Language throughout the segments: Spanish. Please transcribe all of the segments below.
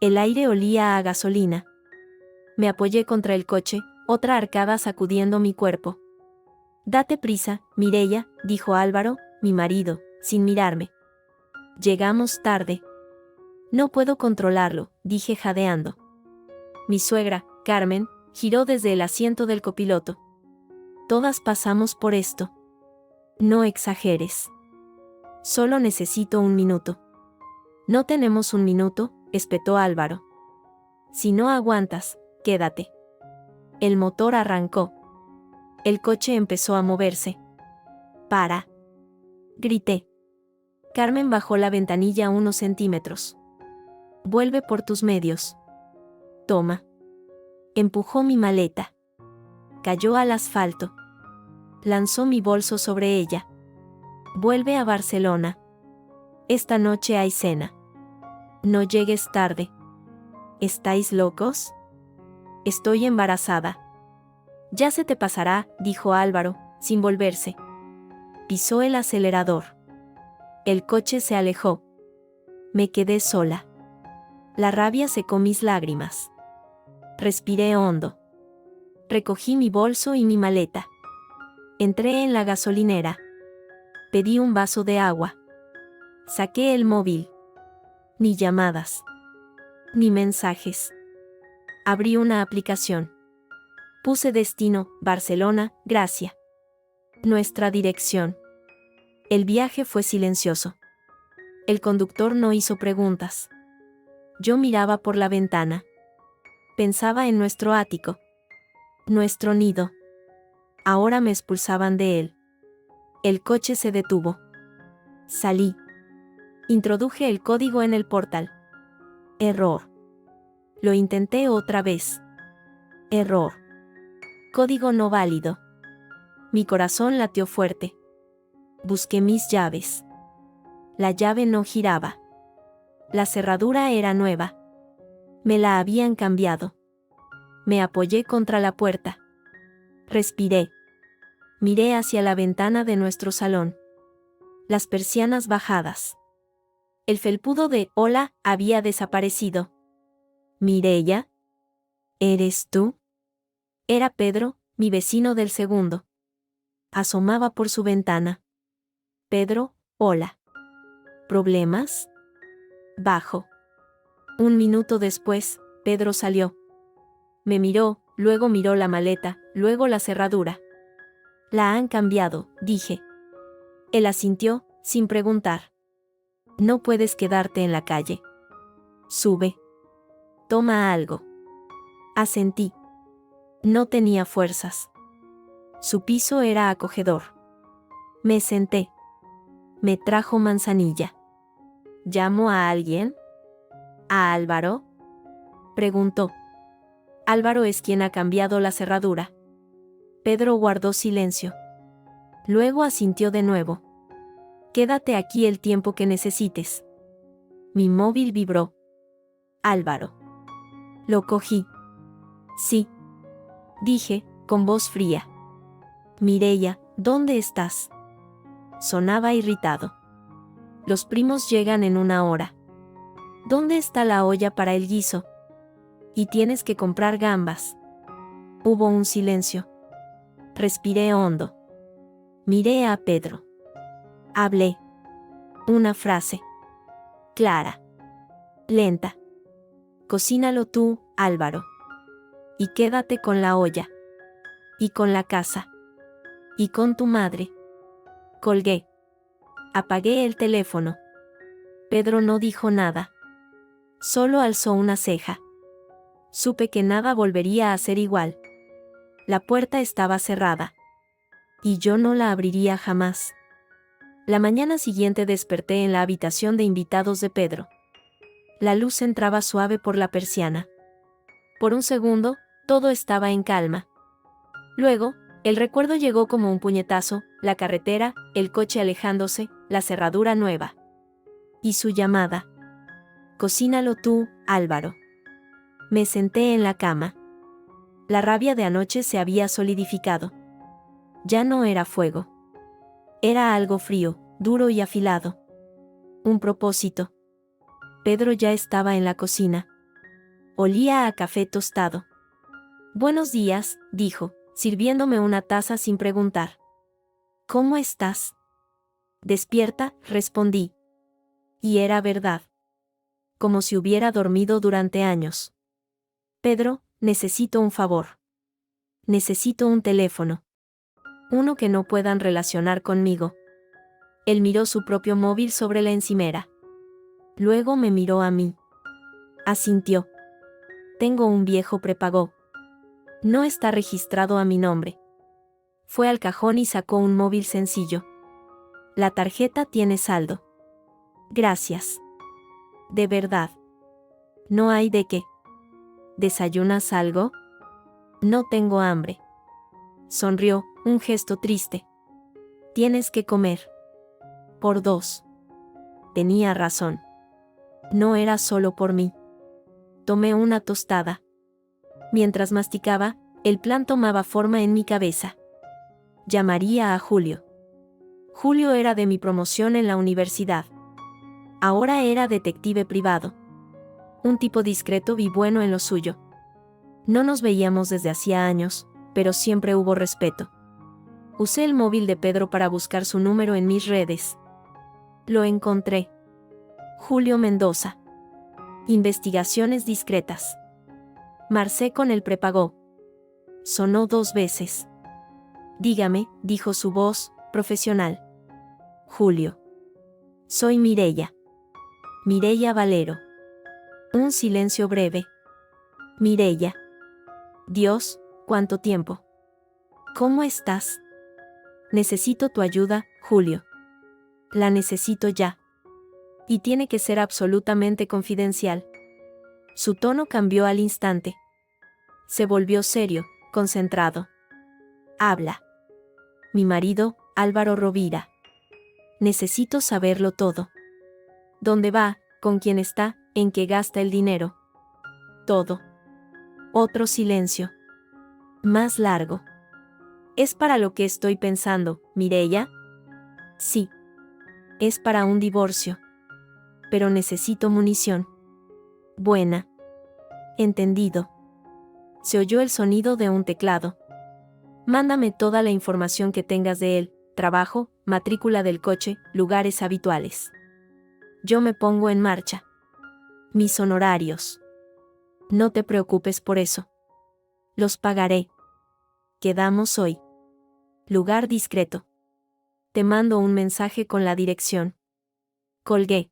El aire olía a gasolina. Me apoyé contra el coche, otra arcada sacudiendo mi cuerpo. «Date prisa, Mireia», dijo Álvaro, mi marido, sin mirarme. «Llegamos tarde». «No puedo controlarlo», dije jadeando. Mi suegra, Carmen, giró desde el asiento del copiloto. «Todas pasamos por esto. No exageres. Solo necesito un minuto». «No tenemos un minuto», espetó Álvaro. «Si no aguantas, quédate». El motor arrancó. El coche empezó a moverse. «¡Para!», grité. Carmen bajó la ventanilla unos centímetros. «Vuelve por tus medios». «Toma». Empujó mi maleta. Cayó al asfalto. Lanzó mi bolso sobre ella. «Vuelve a Barcelona. Esta noche hay cena. No llegues tarde». «¿Estáis locos?». «Estoy embarazada». «Ya se te pasará», dijo Álvaro, sin volverse. Pisó el acelerador. El coche se alejó. Me quedé sola. La rabia secó mis lágrimas. Respiré hondo. Recogí mi bolso y mi maleta. Entré en la gasolinera. Pedí un vaso de agua. Saqué el móvil. Ni llamadas. Ni mensajes. Abrí una aplicación. Puse destino, Barcelona, Gracia. Nuestra dirección. El viaje fue silencioso. El conductor no hizo preguntas. Yo miraba por la ventana. Pensaba en nuestro ático. Nuestro nido. Ahora me expulsaban de él. El coche se detuvo. Salí. Introduje el código en el portal. Error. Lo intenté otra vez. Error. Código no válido. Mi corazón latió fuerte. Busqué mis llaves. La llave no giraba. La cerradura era nueva. Me la habían cambiado. Me apoyé contra la puerta. Respiré. Miré hacia la ventana de nuestro salón. Las persianas bajadas. El felpudo de «Hola» había desaparecido. «Mireia, ¿eres tú?». Era Pedro, mi vecino del segundo. Asomaba por su ventana. «Pedro, hola». ¿Problemas?». Bajo. Un minuto después, Pedro salió. Me miró, luego miró la maleta, luego la cerradura. «La han cambiado», dije. Él asintió, sin preguntar. «No puedes quedarte en la calle. Sube. Toma algo». Asentí. No tenía fuerzas. Su piso era acogedor. Me senté. Me trajo manzanilla. ¿Llamo a alguien?». «¿A Álvaro?». Preguntó. «Álvaro es quien ha cambiado la cerradura». Pedro guardó silencio. Luego asintió de nuevo. «Quédate aquí el tiempo que necesites». Mi móvil vibró. «Álvaro». Lo cogí. «Sí», dije, con voz fría. «Mireia, ¿dónde estás?». Sonaba irritado. «Los primos llegan en 1 hora». «¿Dónde está la olla para el guiso?». «Y tienes que comprar gambas». Hubo un silencio. Respiré hondo. Miré a Pedro. Hablé. Una frase. Clara. Lenta. «Cocínalo tú, Álvaro. Y quédate con la olla. Y con la casa. Y con tu madre». Colgué. Apagué el teléfono. Pedro no dijo nada. Solo alzó una ceja. Supe que nada volvería a ser igual. La puerta estaba cerrada. Y yo no la abriría jamás. La mañana siguiente desperté en la habitación de invitados de Pedro. La luz entraba suave por la persiana. Por un segundo, todo estaba en calma. Luego, el recuerdo llegó como un puñetazo, la carretera, el coche alejándose, la cerradura nueva. Y su llamada. «Cocínalo tú, Álvaro». Me senté en la cama. La rabia de anoche se había solidificado. Ya no era fuego. Era algo frío, duro y afilado. Un propósito. Pedro ya estaba en la cocina. Olía a café tostado. Buenos días, dijo, sirviéndome una taza sin preguntar. ¿Cómo estás? Despierta, respondí. Y era verdad. Como si hubiera dormido durante años. Pedro, necesito un favor. Necesito un teléfono. Uno que no puedan relacionar conmigo. Él miró su propio móvil sobre la encimera. Luego me miró a mí. Asintió. Tengo un viejo prepago. No está registrado a mi nombre. Fue al cajón y sacó un móvil sencillo. La tarjeta tiene saldo. Gracias. De verdad. No hay de qué. ¿Desayunas algo? No tengo hambre. Sonrió, un gesto triste. Tienes que comer. Por dos. Tenía razón. No era solo por mí. Tomé una tostada. Mientras masticaba, el plan tomaba forma en mi cabeza. Llamaría a Julio. Julio era de mi promoción en la universidad. Ahora era detective privado. Un tipo discreto y bueno en lo suyo. No nos veíamos desde hacía años, pero siempre hubo respeto. Usé el móvil de Pedro para buscar su número en mis redes. Lo encontré. Julio Mendoza. Investigaciones discretas. Marcé con el prepago. Sonó 2 veces. Dígame, dijo su voz, profesional. Julio. Soy Mireya. Mireya Valero. Un silencio breve. Mireya. Dios, ¿cuánto tiempo? ¿Cómo estás? Necesito tu ayuda, Julio. La necesito ya. Y tiene que ser absolutamente confidencial. Su tono cambió al instante. Se volvió serio, concentrado. Habla. Mi marido, Álvaro Rovira. Necesito saberlo todo. ¿Dónde va? ¿Con quién está? ¿En qué gasta el dinero? Todo. Otro silencio. Más largo. ¿Es para lo que estoy pensando, Mireya? Sí. Es para un divorcio. Pero necesito munición. Buena. Entendido. Se oyó el sonido de un teclado. Mándame toda la información que tengas de él, trabajo, matrícula del coche, lugares habituales. Yo me pongo en marcha. Mis honorarios. No te preocupes por eso. Los pagaré. Quedamos hoy. Lugar discreto. Te mando un mensaje con la dirección. Colgué.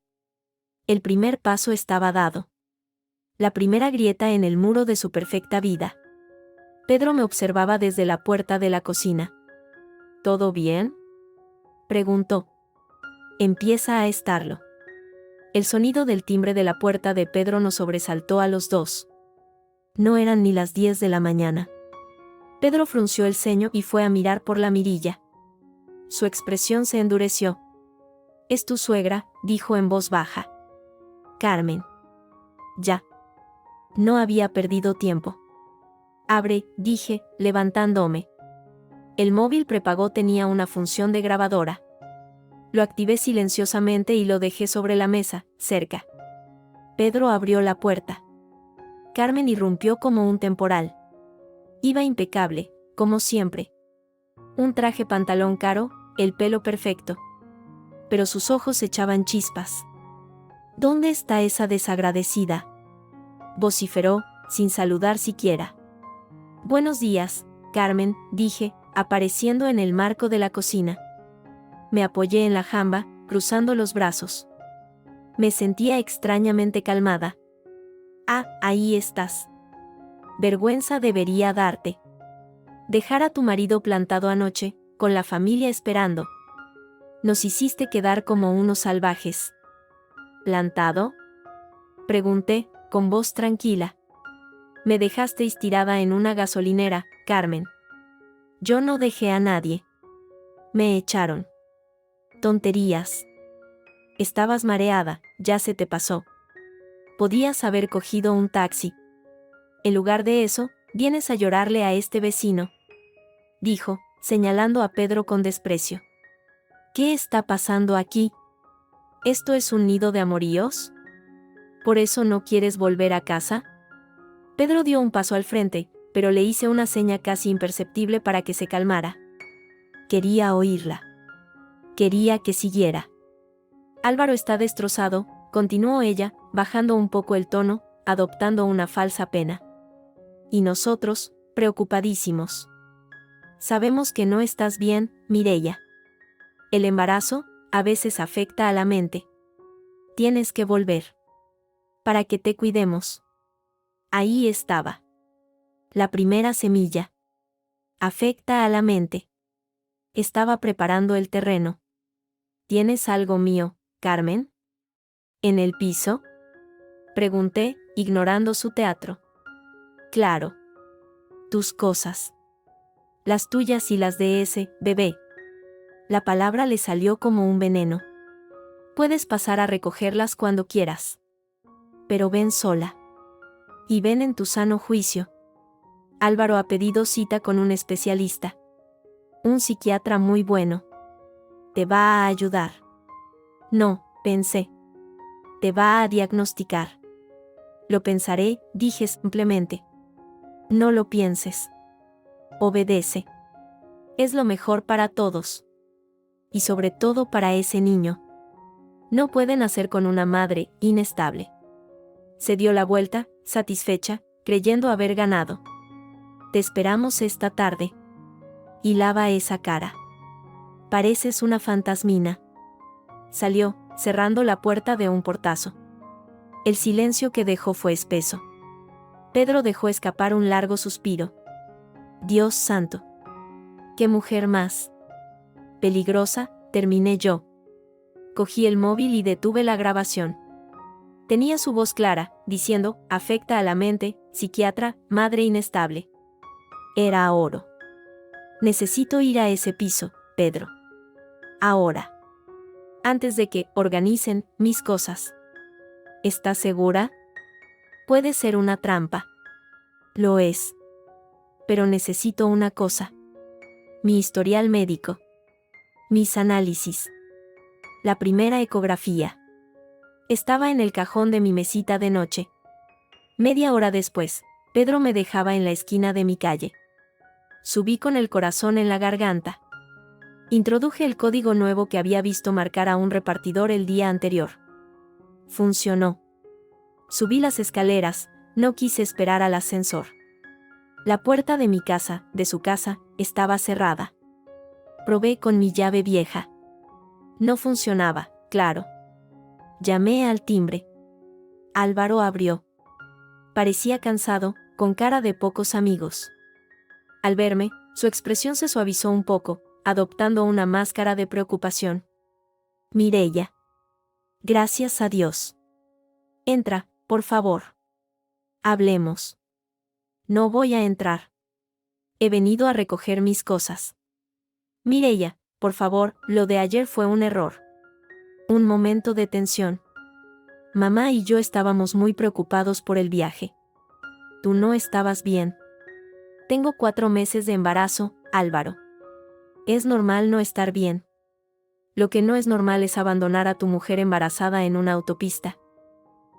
El primer paso estaba dado. La primera grieta en el muro de su perfecta vida. Pedro me observaba desde la puerta de la cocina. ¿Todo bien?, preguntó. Empieza a estarlo. El sonido del timbre de la puerta de Pedro nos sobresaltó a los dos. No eran ni las 10 de la mañana. Pedro frunció el ceño y fue a mirar por la mirilla. Su expresión se endureció. «Es tu suegra», dijo en voz baja. «Carmen». «Ya». No había perdido tiempo. «Abre», dije, levantándome. El móvil prepago tenía una función de grabadora. Lo activé silenciosamente y lo dejé sobre la mesa, cerca. Pedro abrió la puerta. Carmen irrumpió como un temporal. Iba impecable, como siempre. Un traje pantalón caro, el pelo perfecto. Pero sus ojos echaban chispas. «¿Dónde está esa desagradecida?», vociferó, sin saludar siquiera. «Buenos días, Carmen», dije, apareciendo en el marco de la cocina. Me apoyé en la jamba, cruzando los brazos. Me sentía extrañamente calmada. «Ah, ahí estás. Vergüenza debería darte. Dejar a tu marido plantado anoche, con la familia esperando. Nos hiciste quedar como unos salvajes». «¿Plantado?», pregunté, con voz tranquila. «Me dejasteis tirada en una gasolinera, Carmen». «Yo no dejé a nadie. Me echaron». «Tonterías. Estabas mareada, ya se te pasó. Podías haber cogido un taxi. En lugar de eso, vienes a llorarle a este vecino», dijo, señalando a Pedro con desprecio. «¿Qué está pasando aquí? ¿Esto es un nido de amoríos? ¿Por eso no quieres volver a casa?». Pedro dio un paso al frente, pero le hice una seña casi imperceptible para que se calmara. Quería oírla. Quería que siguiera. Álvaro está destrozado, continuó ella, bajando un poco el tono, adoptando una falsa pena. Y nosotros, preocupadísimos. Sabemos que no estás bien, Mireia. El embarazo, a veces afecta a la mente. Tienes que volver. Para que te cuidemos. Ahí estaba. La primera semilla. Afecta a la mente. Estaba preparando el terreno. ¿Tienes algo mío, Carmen? ¿En el piso? Pregunté, ignorando su teatro. Claro. Tus cosas. Las tuyas y las de ese bebé. La palabra le salió como un veneno. Puedes pasar a recogerlas cuando quieras. Pero ven sola. Y ven en tu sano juicio. Álvaro ha pedido cita con un especialista. Un psiquiatra muy bueno. Te va a ayudar. No, pensé. Te va a diagnosticar. Lo pensaré, dije simplemente. No lo pienses. Obedece. Es lo mejor para todos. Y sobre todo para ese niño. No pueden hacer con una madre inestable. Se dio la vuelta, satisfecha, creyendo haber ganado. Te esperamos esta tarde. Y lava esa cara. Pareces una fantasmina. Salió, cerrando la puerta de un portazo. El silencio que dejó fue espeso. Pedro dejó escapar un largo suspiro. Dios santo. ¡Qué mujer más peligrosa!, terminé yo. Cogí el móvil y detuve la grabación. Tenía su voz clara, diciendo, afecta a la mente, psiquiatra, madre inestable. Era oro. Necesito ir a ese piso, Pedro. Ahora. Antes de que organicen mis cosas. ¿Estás segura? Puede ser una trampa. Lo es. Pero necesito una cosa. Mi historial médico. Mis análisis. La primera ecografía. Estaba en el cajón de mi mesita de noche. Media hora después, Pedro me dejaba en la esquina de mi calle. Subí con el corazón en la garganta. Introduje el código nuevo que había visto marcar a un repartidor el día anterior. Funcionó. Subí las escaleras, no quise esperar al ascensor. La puerta de mi casa, de su casa, estaba cerrada. Probé con mi llave vieja. No funcionaba, claro. Llamé al timbre. Álvaro abrió. Parecía cansado, con cara de pocos amigos. Al verme, su expresión se suavizó un poco, adoptando una máscara de preocupación. Mireia. Gracias a Dios. Entra, por favor. Hablemos. No voy a entrar. He venido a recoger mis cosas. Mireia, por favor, lo de ayer fue un error. Un momento de tensión. Mamá y yo estábamos muy preocupados por el viaje. Tú no estabas bien. Tengo 4 meses de embarazo, Álvaro. Es normal no estar bien. Lo que no es normal es abandonar a tu mujer embarazada en una autopista.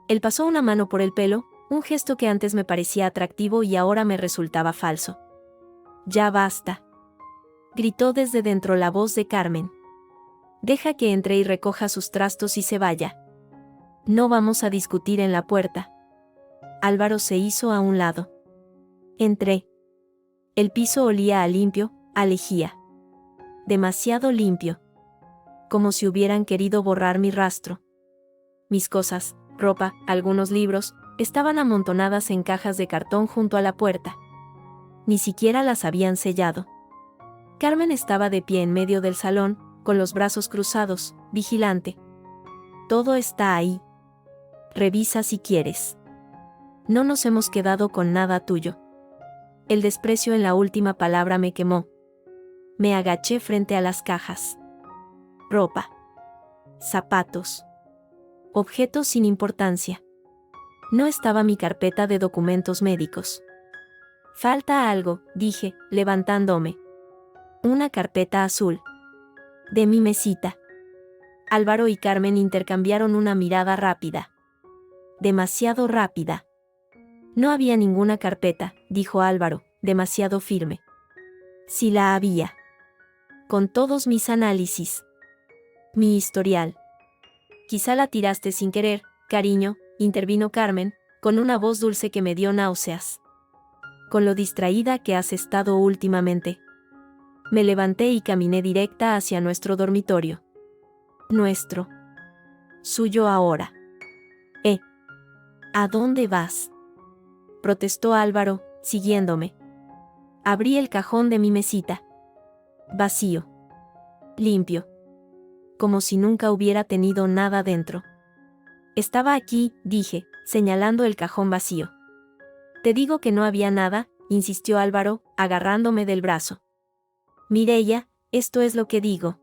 Él pasó una mano por el pelo, un gesto que antes me parecía atractivo y ahora me resultaba falso. Ya basta. Gritó desde dentro la voz de Carmen. Deja que entre y recoja sus trastos y se vaya. No vamos a discutir en la puerta. Álvaro se hizo a un lado. Entré. El piso olía a limpio, a lejía. Demasiado limpio. Como si hubieran querido borrar mi rastro. Mis cosas, ropa, algunos libros, estaban amontonadas en cajas de cartón junto a la puerta. Ni siquiera las habían sellado. Carmen estaba de pie en medio del salón, con los brazos cruzados, vigilante. Todo está ahí. Revisa si quieres. No nos hemos quedado con nada tuyo. El desprecio en la última palabra me quemó. Me agaché frente a las cajas. Ropa. Zapatos. Objetos sin importancia. No estaba mi carpeta de documentos médicos. Falta algo, dije, levantándome. Una carpeta azul. De mi mesita. Álvaro y Carmen intercambiaron una mirada rápida. Demasiado rápida. No había ninguna carpeta, dijo Álvaro, demasiado firme. Sí la había. Con todos mis análisis. Mi historial. Quizá la tiraste sin querer, cariño, intervino Carmen, con una voz dulce que me dio náuseas. Con lo distraída que has estado últimamente. Me levanté y caminé directa hacia nuestro dormitorio. Nuestro. Suyo ahora. ¿A dónde vas? Protestó Álvaro, siguiéndome. Abrí el cajón de mi mesita. Vacío. Limpio. Como si nunca hubiera tenido nada dentro. Estaba aquí, dije, señalando el cajón vacío. Te digo que no había nada, insistió Álvaro, agarrándome del brazo. Mireia, esto es lo que digo.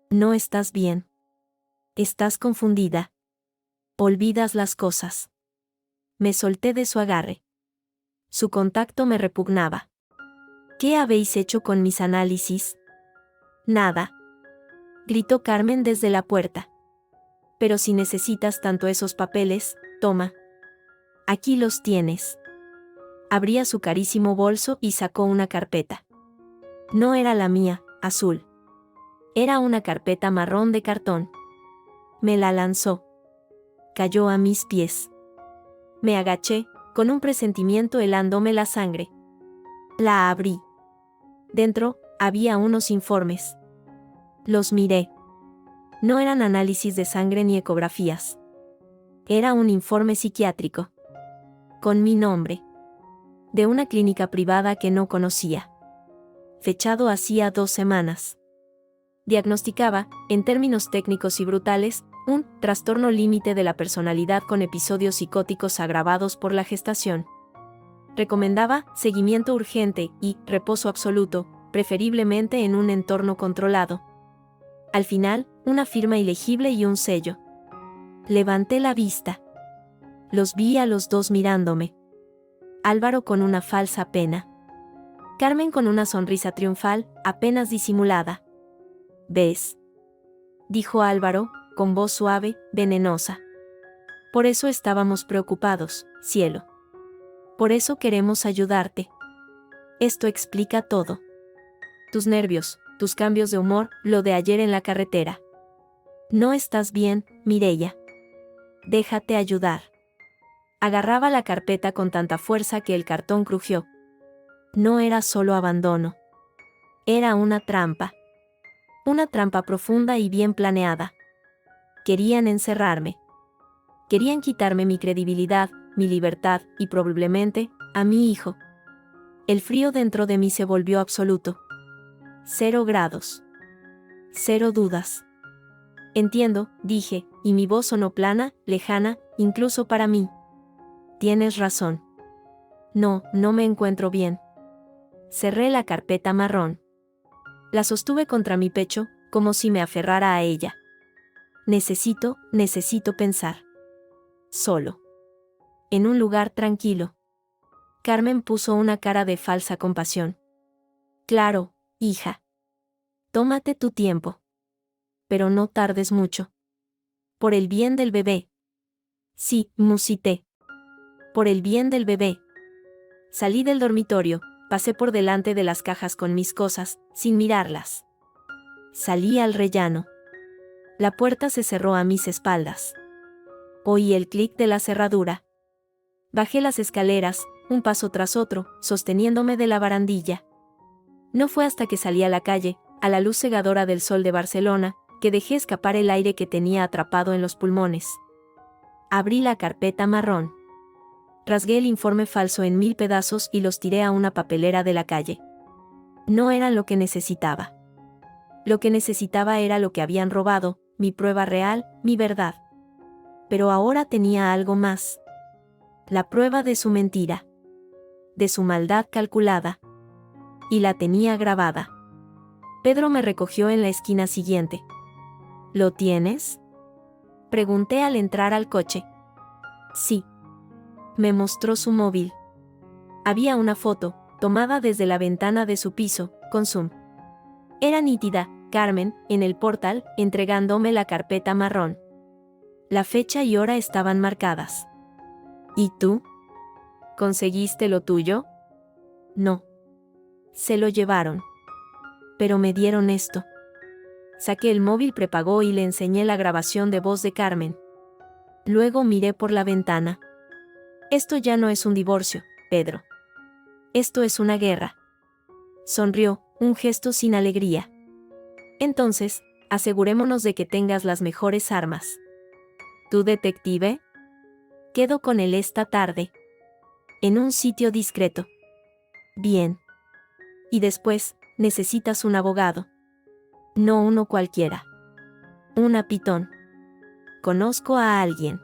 No estás bien. Estás confundida. Olvidas las cosas. Me solté de su agarre. Su contacto me repugnaba. ¿Qué habéis hecho con mis análisis? Nada. Gritó Carmen desde la puerta. Pero si necesitas tanto esos papeles, toma. Aquí los tienes. Abría su carísimo bolso y sacó una carpeta. No era la mía, azul. Era una carpeta marrón de cartón. Me la lanzó. Cayó a mis pies. Me agaché, con un presentimiento helándome la sangre. La abrí. Dentro, había unos informes. Los miré. No eran análisis de sangre ni ecografías. Era un informe psiquiátrico. Con mi nombre. De una clínica privada que no conocía. Fechado hacía 2 semanas. Diagnosticaba, en términos técnicos y brutales, un trastorno límite de la personalidad con episodios psicóticos agravados por la gestación. Recomendaba seguimiento urgente y reposo absoluto, preferiblemente en un entorno controlado. Al final, una firma ilegible y un sello. Levanté la vista. Los vi a los dos mirándome. Álvaro con una falsa pena. Carmen con una sonrisa triunfal, apenas disimulada. ¿Ves? Dijo Álvaro, con voz suave, venenosa. Por eso estábamos preocupados, cielo. Por eso queremos ayudarte. Esto explica todo. Tus nervios, tus cambios de humor, lo de ayer en la carretera. No estás bien, Mireia. Déjate ayudar. Agarraba la carpeta con tanta fuerza que el cartón crujió. No era solo abandono. Era una trampa. Una trampa profunda y bien planeada. Querían encerrarme. Querían quitarme mi credibilidad, mi libertad y probablemente, a mi hijo. El frío dentro de mí se volvió absoluto. 0 grados. 0 dudas. Entiendo, dije, y mi voz sonó plana, lejana, incluso para mí. Tienes razón. No me encuentro bien. Cerré la carpeta marrón. La sostuve contra mi pecho, como si me aferrara a ella. Necesito pensar. Solo. En un lugar tranquilo. Carmen puso una cara de falsa compasión. Claro, hija. Tómate tu tiempo. Pero no tardes mucho. Por el bien del bebé. Sí, musité. Por el bien del bebé. Salí del dormitorio, pasé por delante de las cajas con mis cosas, sin mirarlas. Salí al rellano. La puerta se cerró a mis espaldas. Oí el clic de la cerradura. Bajé las escaleras, un paso tras otro, sosteniéndome de la barandilla. No fue hasta que salí a la calle, a la luz cegadora del sol de Barcelona, que dejé escapar el aire que tenía atrapado en los pulmones. Abrí la carpeta marrón. Rasgué el informe falso en 1000 pedazos y los tiré a una papelera de la calle. No eran lo que necesitaba. Lo que necesitaba era lo que habían robado, mi prueba real, mi verdad. Pero ahora tenía algo más. La prueba de su mentira. De su maldad calculada. Y la tenía grabada. Pedro me recogió en la esquina siguiente. ¿Lo tienes? Pregunté al entrar al coche. Sí. Me mostró su móvil. Había una foto, tomada desde la ventana de su piso, con zoom. Era nítida, Carmen, en el portal, entregándome la carpeta marrón. La fecha y hora estaban marcadas. ¿Y tú? ¿Conseguiste lo tuyo? No. Se lo llevaron. Pero me dieron esto. Saqué el móvil prepago y le enseñé la grabación de voz de Carmen. Luego miré por la ventana. Esto ya no es un divorcio, Pedro. Esto es una guerra. Sonrió, un gesto sin alegría. Entonces, asegurémonos de que tengas las mejores armas. ¿Tu detective? Quedo con él esta tarde. En un sitio discreto. Bien. Y después, necesitas un abogado. No uno cualquiera. Una pitón. Conozco a alguien.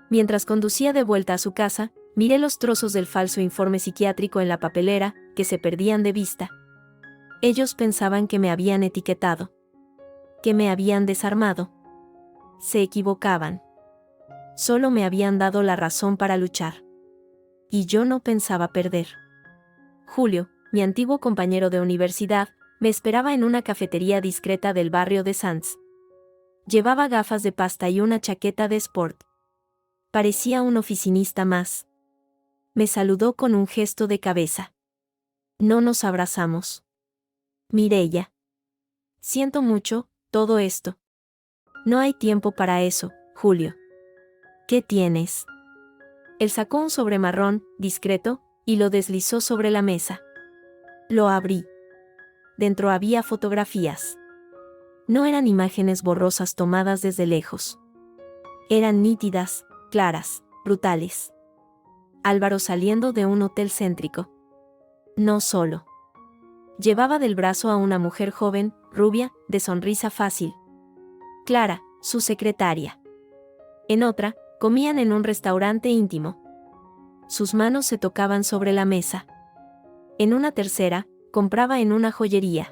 Mientras conducía de vuelta a su casa, miré los trozos del falso informe psiquiátrico en la papelera, que se perdían de vista. Ellos pensaban que me habían etiquetado. Que me habían desarmado. Se equivocaban. Solo me habían dado la razón para luchar. Y yo no pensaba perder. Julio, mi antiguo compañero de universidad, me esperaba en una cafetería discreta del barrio de Sanz. Llevaba gafas de pasta y una chaqueta de sport. Parecía un oficinista más. Me saludó con un gesto de cabeza. No nos abrazamos. Mireia. Siento mucho, todo esto. No hay tiempo para eso, Julio. ¿Qué tienes? Él sacó un sobre marrón, discreto, y lo deslizó sobre la mesa. Lo abrí. Dentro había fotografías. No eran imágenes borrosas tomadas desde lejos. Eran nítidas, claras, brutales. Álvaro saliendo de un hotel céntrico. No solo. Llevaba del brazo a una mujer joven, rubia, de sonrisa fácil. Clara, su secretaria. En otra, comían en un restaurante íntimo. Sus manos se tocaban sobre la mesa. En una tercera, compraba en una joyería.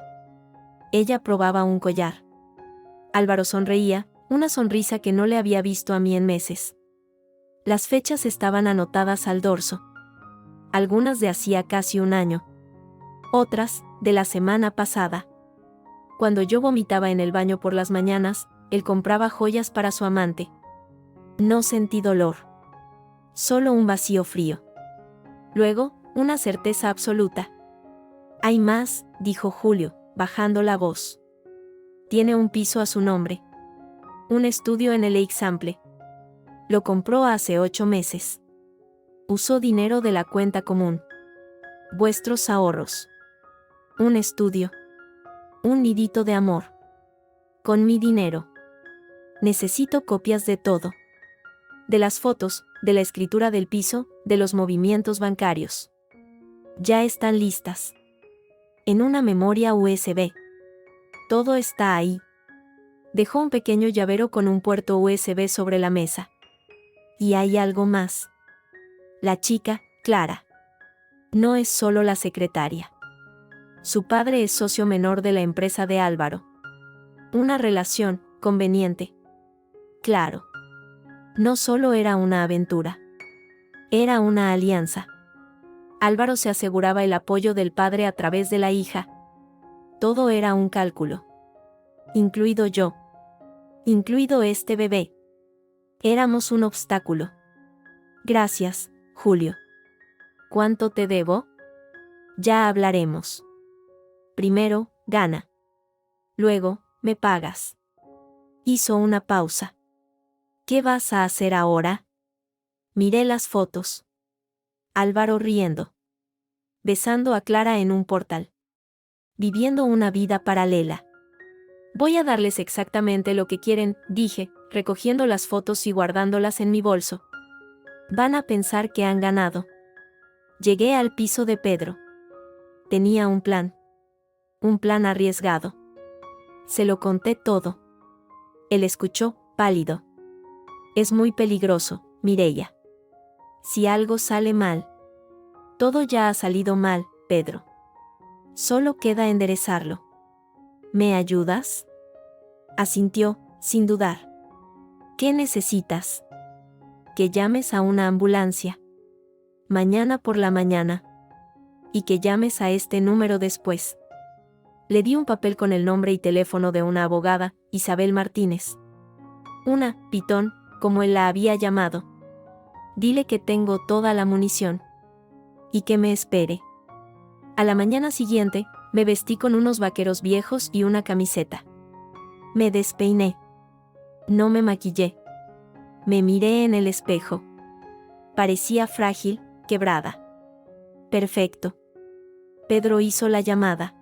Ella probaba un collar. Álvaro sonreía, una sonrisa que no le había visto a mí en meses. Las fechas estaban anotadas al dorso. Algunas de hacía casi un año. Otras, de la semana pasada. Cuando yo vomitaba en el baño por las mañanas, él compraba joyas para su amante. No sentí dolor. Solo un vacío frío. Luego, una certeza absoluta. Hay más, dijo Julio, bajando la voz. Tiene un piso a su nombre. Un estudio en el Eixample. Lo compró hace 8 meses. Usó dinero de la cuenta común. Vuestros ahorros. Un estudio. Un nidito de amor. Con mi dinero. Necesito copias de todo. De las fotos, de la escritura del piso, de los movimientos bancarios. Ya están listas. En una memoria USB. Todo está ahí. Dejó un pequeño llavero con un puerto USB sobre la mesa. Y hay algo más. La chica, Clara. No es solo la secretaria. Su padre es socio menor de la empresa de Álvaro. Una relación, conveniente. Claro. No solo era una aventura. Era una alianza. Álvaro se aseguraba el apoyo del padre a través de la hija. Todo era un cálculo. Incluido yo. Incluido este bebé. Éramos un obstáculo. Gracias, Julio. ¿Cuánto te debo? Ya hablaremos. Primero, gana. Luego, me pagas. Hizo una pausa. ¿Qué vas a hacer ahora? Miré las fotos. Álvaro riendo. Besando a Clara en un portal. Viviendo una vida paralela. Voy a darles exactamente lo que quieren, dije, recogiendo las fotos y guardándolas en mi bolso. Van a pensar que han ganado. Llegué al piso de Pedro. Tenía un plan. Un plan arriesgado. Se lo conté todo. Él escuchó, pálido. Es muy peligroso, Mireia. Si algo sale mal. Todo ya ha salido mal, Pedro. Solo queda enderezarlo. ¿Me ayudas? Asintió, sin dudar. ¿Qué necesitas? Que llames a una ambulancia. Mañana por la mañana. Y que llames a este número después. Le di un papel con el nombre y teléfono de una abogada, Isabel Martínez. Una pitón, como él la había llamado. Dile que tengo toda la munición. y que me espere. A la mañana siguiente, me vestí con unos vaqueros viejos y una camiseta. Me despeiné. No me maquillé. Me miré en el espejo. Parecía frágil, quebrada. Perfecto. Pedro hizo la llamada.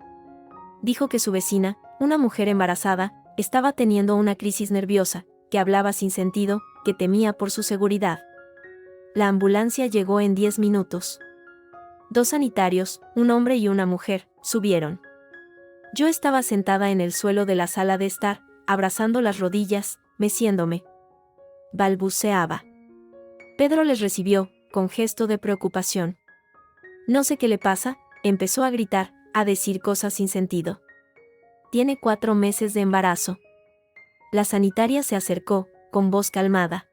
Dijo que su vecina, una mujer embarazada, estaba teniendo una crisis nerviosa, que hablaba sin sentido, que temía por su seguridad. La ambulancia llegó en 10 minutos. 2 sanitarios, un hombre y una mujer, subieron. Yo estaba sentada en el suelo de la sala de estar, abrazando las rodillas, meciéndome. Balbuceaba. Pedro les recibió, con gesto de preocupación. No sé qué le pasa, empezó a gritar, a decir cosas sin sentido. Tiene 4 meses de embarazo. La sanitaria se acercó, con voz calmada.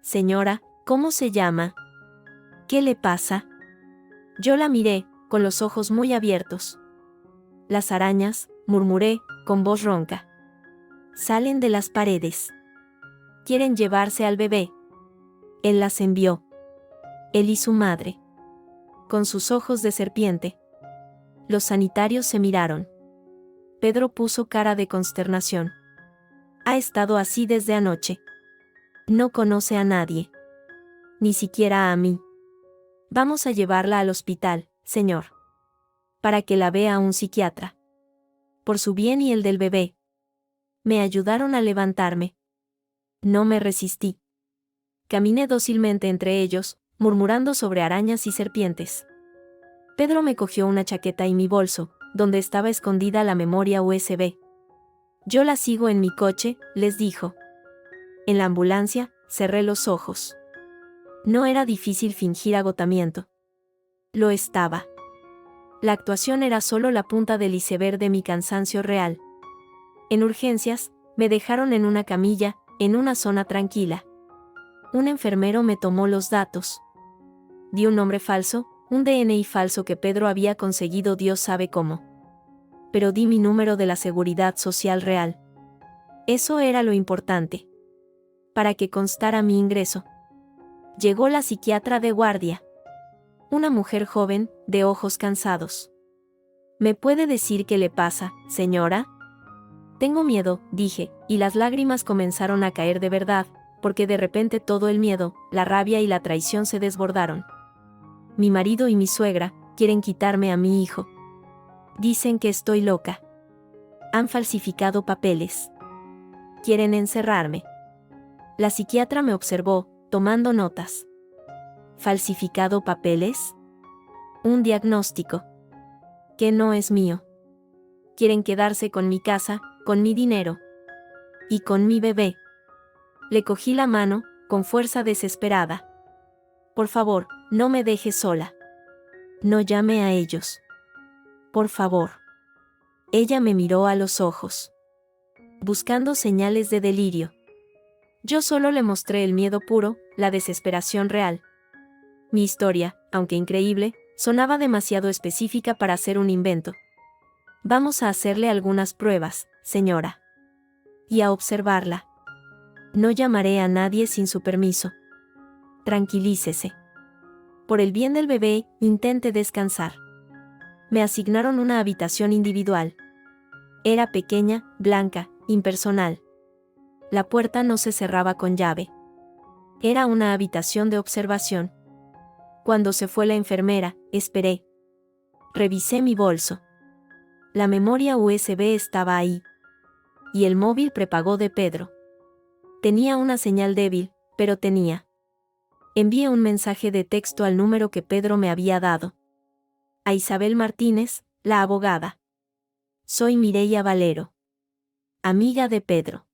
Señora, ¿cómo se llama? ¿Qué le pasa? Yo la miré, con los ojos muy abiertos. Las arañas, murmuré, con voz ronca. Salen de las paredes. Quieren llevarse al bebé. Él las envió. Él y su madre. Con sus ojos de serpiente. Los sanitarios se miraron. Pedro puso cara de consternación. Ha estado así desde anoche. No conoce a nadie. Ni siquiera a mí. Vamos a llevarla al hospital, señor. Para que la vea un psiquiatra. Por su bien y el del bebé. Me ayudaron a levantarme. No me resistí. Caminé dócilmente entre ellos, murmurando sobre arañas y serpientes. Pedro me cogió una chaqueta y mi bolso, donde estaba escondida la memoria USB. Yo la sigo en mi coche, les dijo. En la ambulancia, cerré los ojos. No era difícil fingir agotamiento. Lo estaba. La actuación era solo la punta del iceberg de mi cansancio real. En urgencias, me dejaron en una camilla, en una zona tranquila. Un enfermero me tomó los datos. Di un nombre falso, un DNI falso que Pedro había conseguido Dios sabe cómo. Pero di mi número de la seguridad social real. Eso era lo importante. Para que constara mi ingreso. Llegó la psiquiatra de guardia. Una mujer joven, de ojos cansados. ¿Me puede decir qué le pasa, señora? Tengo miedo, dije, y las lágrimas comenzaron a caer de verdad, porque de repente todo el miedo, la rabia y la traición se desbordaron. Mi marido y mi suegra quieren quitarme a mi hijo. Dicen que estoy loca. Han falsificado papeles. Quieren encerrarme. La psiquiatra me observó, tomando notas. ¿Falsificado papeles? Un diagnóstico. Que no es mío. Quieren quedarse con mi casa, con mi dinero. Y con mi bebé. Le cogí la mano, con fuerza desesperada. Por favor, no me deje sola. No llame a ellos. Por favor. Ella me miró a los ojos. Buscando señales de delirio. Yo solo le mostré el miedo puro, la desesperación real. Mi historia, aunque increíble, sonaba demasiado específica para ser un invento. Vamos a hacerle algunas pruebas, señora. Y a observarla. No llamaré a nadie sin su permiso. Tranquilícese. Por el bien del bebé, intente descansar. Me asignaron una habitación individual. Era pequeña, blanca, impersonal. La puerta no se cerraba con llave. Era una habitación de observación. Cuando se fue la enfermera, esperé. Revisé mi bolso. La memoria USB estaba ahí. Y el móvil prepago de Pedro. Tenía una señal débil, pero tenía. Envié un mensaje de texto al número que Pedro me había dado. A Isabel Martínez, la abogada. Soy Mireia Valero. Amiga de Pedro.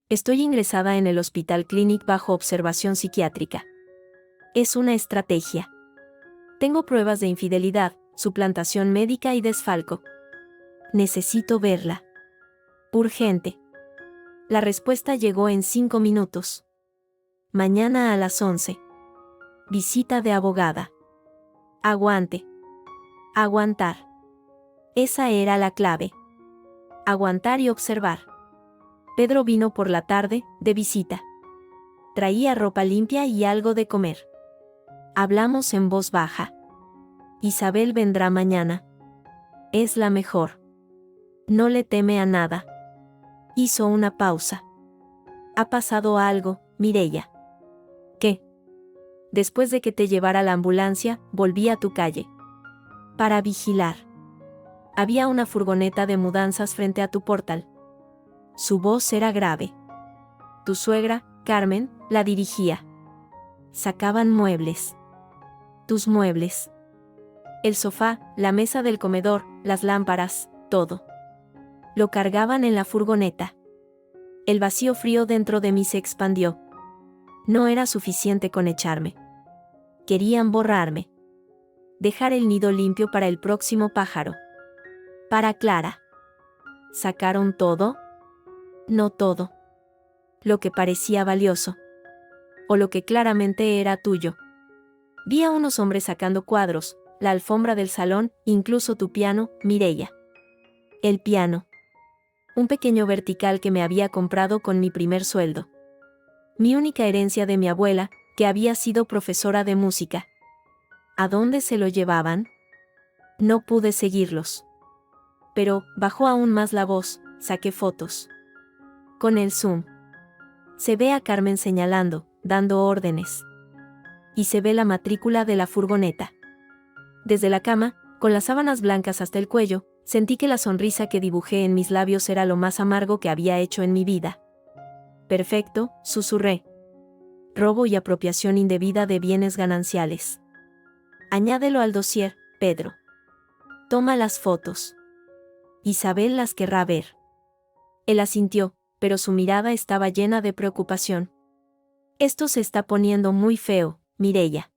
Estoy ingresada en el Hospital Clínic bajo observación psiquiátrica. Es una estrategia. Tengo pruebas de infidelidad, suplantación médica y desfalco. Necesito verla. Urgente. La respuesta llegó en 5 minutos. Mañana a las 11. Visita de abogada. Aguante. Aguantar. Esa era la clave. Aguantar y observar. Pedro vino por la tarde, de visita. Traía ropa limpia y algo de comer. Hablamos en voz baja. Isabel vendrá mañana. Es la mejor. No le teme a nada. Hizo una pausa. Ha pasado algo, Mireia. ¿Qué? Después de que te llevara la ambulancia, volví a tu calle. Para vigilar. Había una furgoneta de mudanzas frente a tu portal. Su voz era grave. Tu suegra, Carmen, la dirigía. Sacaban muebles. Tus muebles. El sofá, la mesa del comedor, las lámparas, todo. Lo cargaban en la furgoneta. El vacío frío dentro de mí se expandió. No era suficiente con echarme. Querían borrarme. Dejar el nido limpio para el próximo pájaro. Para Clara. ¿Sacaron todo? No todo. Lo que parecía valioso. O lo que claramente era tuyo. Vi a unos hombres sacando cuadros, la alfombra del salón, incluso tu piano, Mireia. El piano. Un pequeño vertical que me había comprado con mi primer sueldo. Mi única herencia de mi abuela, que había sido profesora de música. ¿A dónde se lo llevaban? No pude seguirlos. Pero, bajó aún más la voz, saqué fotos. Con el zoom. Se ve a Carmen señalando, dando órdenes. Y se ve la matrícula de la furgoneta. Desde la cama, con las sábanas blancas hasta el cuello, sentí que la sonrisa que dibujé en mis labios era lo más amargo que había hecho en mi vida. Perfecto, susurré. Robo y apropiación indebida de bienes gananciales. Añádelo al dossier, Pedro. Toma las fotos. Isabel las querrá ver. Él asintió, pero su mirada estaba llena de preocupación. Esto se está poniendo muy feo, Mireia.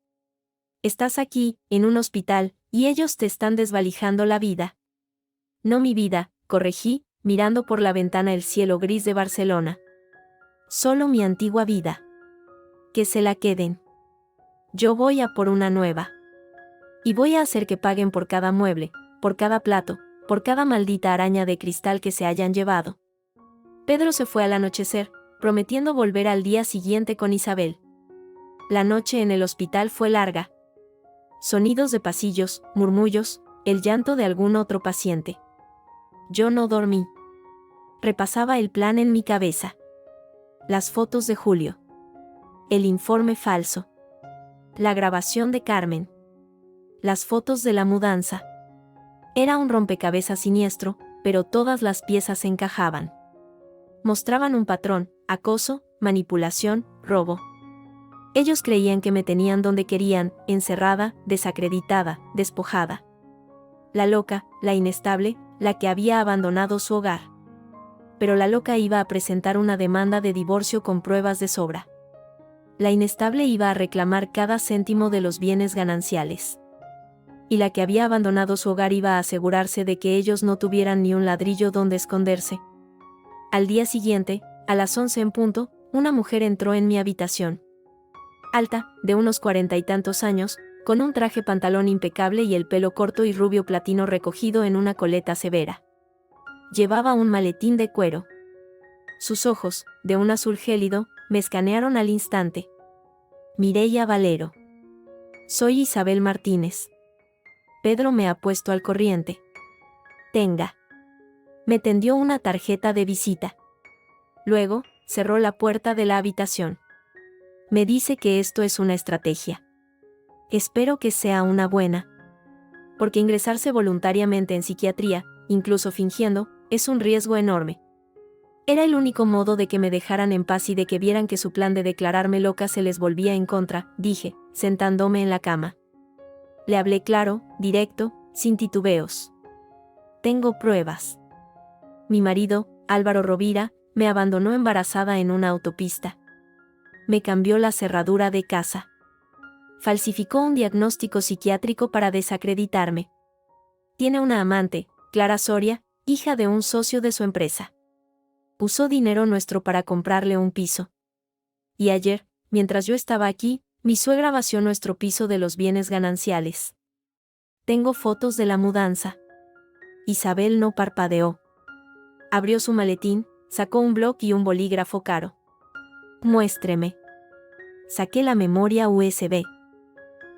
Estás aquí, en un hospital, y ellos te están desvalijando la vida. No mi vida, corregí, mirando por la ventana el cielo gris de Barcelona. Solo mi antigua vida. Que se la queden. Yo voy a por una nueva. Y voy a hacer que paguen por cada mueble, por cada plato, por cada maldita araña de cristal que se hayan llevado. Pedro se fue al anochecer, prometiendo volver al día siguiente con Isabel. La noche en el hospital fue larga. Sonidos de pasillos, murmullos, el llanto de algún otro paciente. Yo no dormí. Repasaba el plan en mi cabeza. Las fotos de Julio. El informe falso. La grabación de Carmen. Las fotos de la mudanza. Era un rompecabezas siniestro, pero todas las piezas encajaban. Mostraban un patrón: acoso, manipulación, robo. Ellos creían que me tenían donde querían, encerrada, desacreditada, despojada. La loca, la inestable, la que había abandonado su hogar. Pero la loca iba a presentar una demanda de divorcio con pruebas de sobra. La inestable iba a reclamar cada céntimo de los bienes gananciales. Y la que había abandonado su hogar iba a asegurarse de que ellos no tuvieran ni un ladrillo donde esconderse. Al día siguiente, a las 11 en punto, una mujer entró en mi habitación. Alta, de unos 40 y tantos años, con un traje pantalón impecable y el pelo corto y rubio platino recogido en una coleta severa. Llevaba un maletín de cuero. Sus ojos, de un azul gélido, me escanearon al instante. Mireia Valero. Soy Isabel Martínez. Pedro me ha puesto al corriente. Tenga. Me tendió una tarjeta de visita. Luego, cerró la puerta de la habitación. Me dice que esto es una estrategia. Espero que sea una buena. Porque ingresarse voluntariamente en psiquiatría, incluso fingiendo, es un riesgo enorme. Era el único modo de que me dejaran en paz y de que vieran que su plan de declararme loca se les volvía en contra, dije, sentándome en la cama. Le hablé claro, directo, sin titubeos. Tengo pruebas. Mi marido, Álvaro Rovira, me abandonó embarazada en una autopista. Me cambió la cerradura de casa. Falsificó un diagnóstico psiquiátrico para desacreditarme. Tiene una amante, Clara Soria, hija de un socio de su empresa. Usó dinero nuestro para comprarle un piso. Y ayer, mientras yo estaba aquí, mi suegra vació nuestro piso de los bienes gananciales. Tengo fotos de la mudanza. Isabel no parpadeó. Abrió su maletín, sacó un bloc y un bolígrafo caro. Muéstreme. Saqué la memoria USB.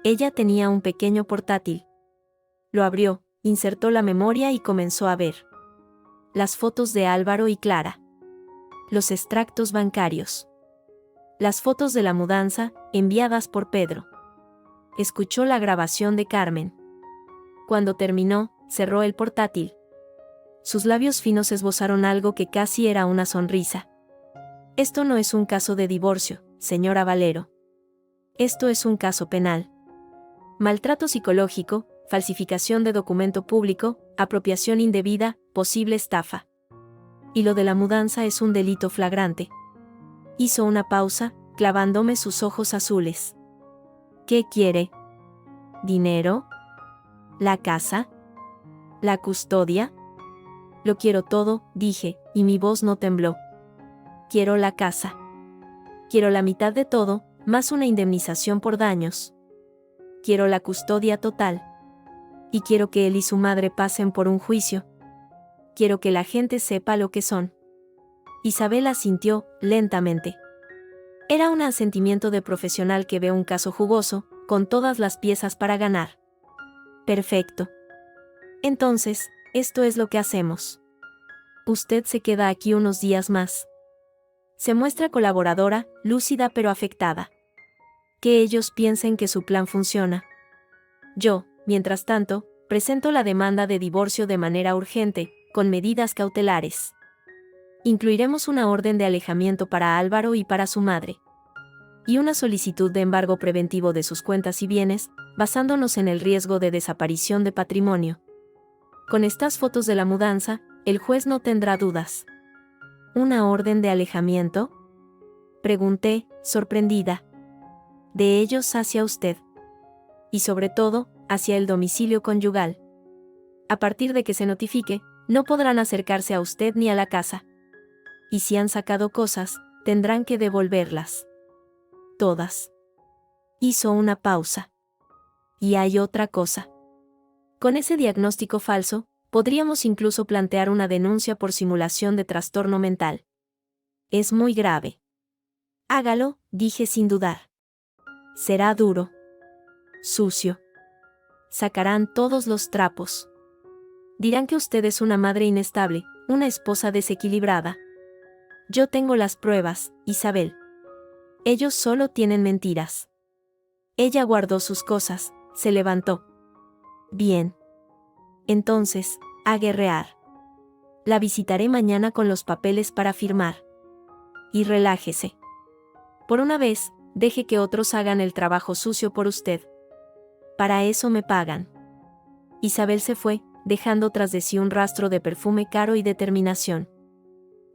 Ella tenía un pequeño portátil. Lo abrió, insertó la memoria y comenzó a ver. Las fotos de Álvaro y Clara. Los extractos bancarios. Las fotos de la mudanza, enviadas por Pedro. Escuchó la grabación de Carmen. Cuando terminó, cerró el portátil. Sus labios finos esbozaron algo que casi era una sonrisa. Esto no es un caso de divorcio, señora Valero. Esto es un caso penal. Maltrato psicológico, falsificación de documento público, apropiación indebida, posible estafa. Y lo de la mudanza es un delito flagrante. Hizo una pausa, clavándome sus ojos azules. ¿Qué quiere? ¿Dinero? ¿La casa? ¿La custodia? Lo quiero todo, dije, y mi voz no tembló. Quiero la casa. Quiero la mitad de todo, más una indemnización por daños. Quiero la custodia total. Y quiero que él y su madre pasen por un juicio. Quiero que la gente sepa lo que son. Isabel asintió, lentamente. Era un asentimiento de profesional que ve un caso jugoso, con todas las piezas para ganar. Perfecto. Entonces, esto es lo que hacemos. Usted se queda aquí unos días más. Se muestra colaboradora, lúcida pero afectada. Que ellos piensen que su plan funciona. Yo, mientras tanto, presento la demanda de divorcio de manera urgente, con medidas cautelares. Incluiremos una orden de alejamiento para Álvaro y para su madre. Y una solicitud de embargo preventivo de sus cuentas y bienes, basándonos en el riesgo de desaparición de patrimonio. Con estas fotos de la mudanza, el juez no tendrá dudas. ¿Una orden de alejamiento? Pregunté, sorprendida. De ellos hacia usted. Y sobre todo, hacia el domicilio conyugal. A partir de que se notifique, no podrán acercarse a usted ni a la casa. Y si han sacado cosas, tendrán que devolverlas. Todas. Hizo una pausa. Y hay otra cosa. Con ese diagnóstico falso, podríamos incluso plantear una denuncia por simulación de trastorno mental. Es muy grave. Hágalo, dije sin dudar. Será duro. Sucio. Sacarán todos los trapos. Dirán que usted es una madre inestable, una esposa desequilibrada. Yo tengo las pruebas, Isabel. Ellos solo tienen mentiras. Ella guardó sus cosas, se levantó. Bien. Entonces, a guerrear. La visitaré mañana con los papeles para firmar. Y relájese. Por una vez, deje que otros hagan el trabajo sucio por usted. Para eso me pagan. Isabel se fue, dejando tras de sí un rastro de perfume caro y determinación.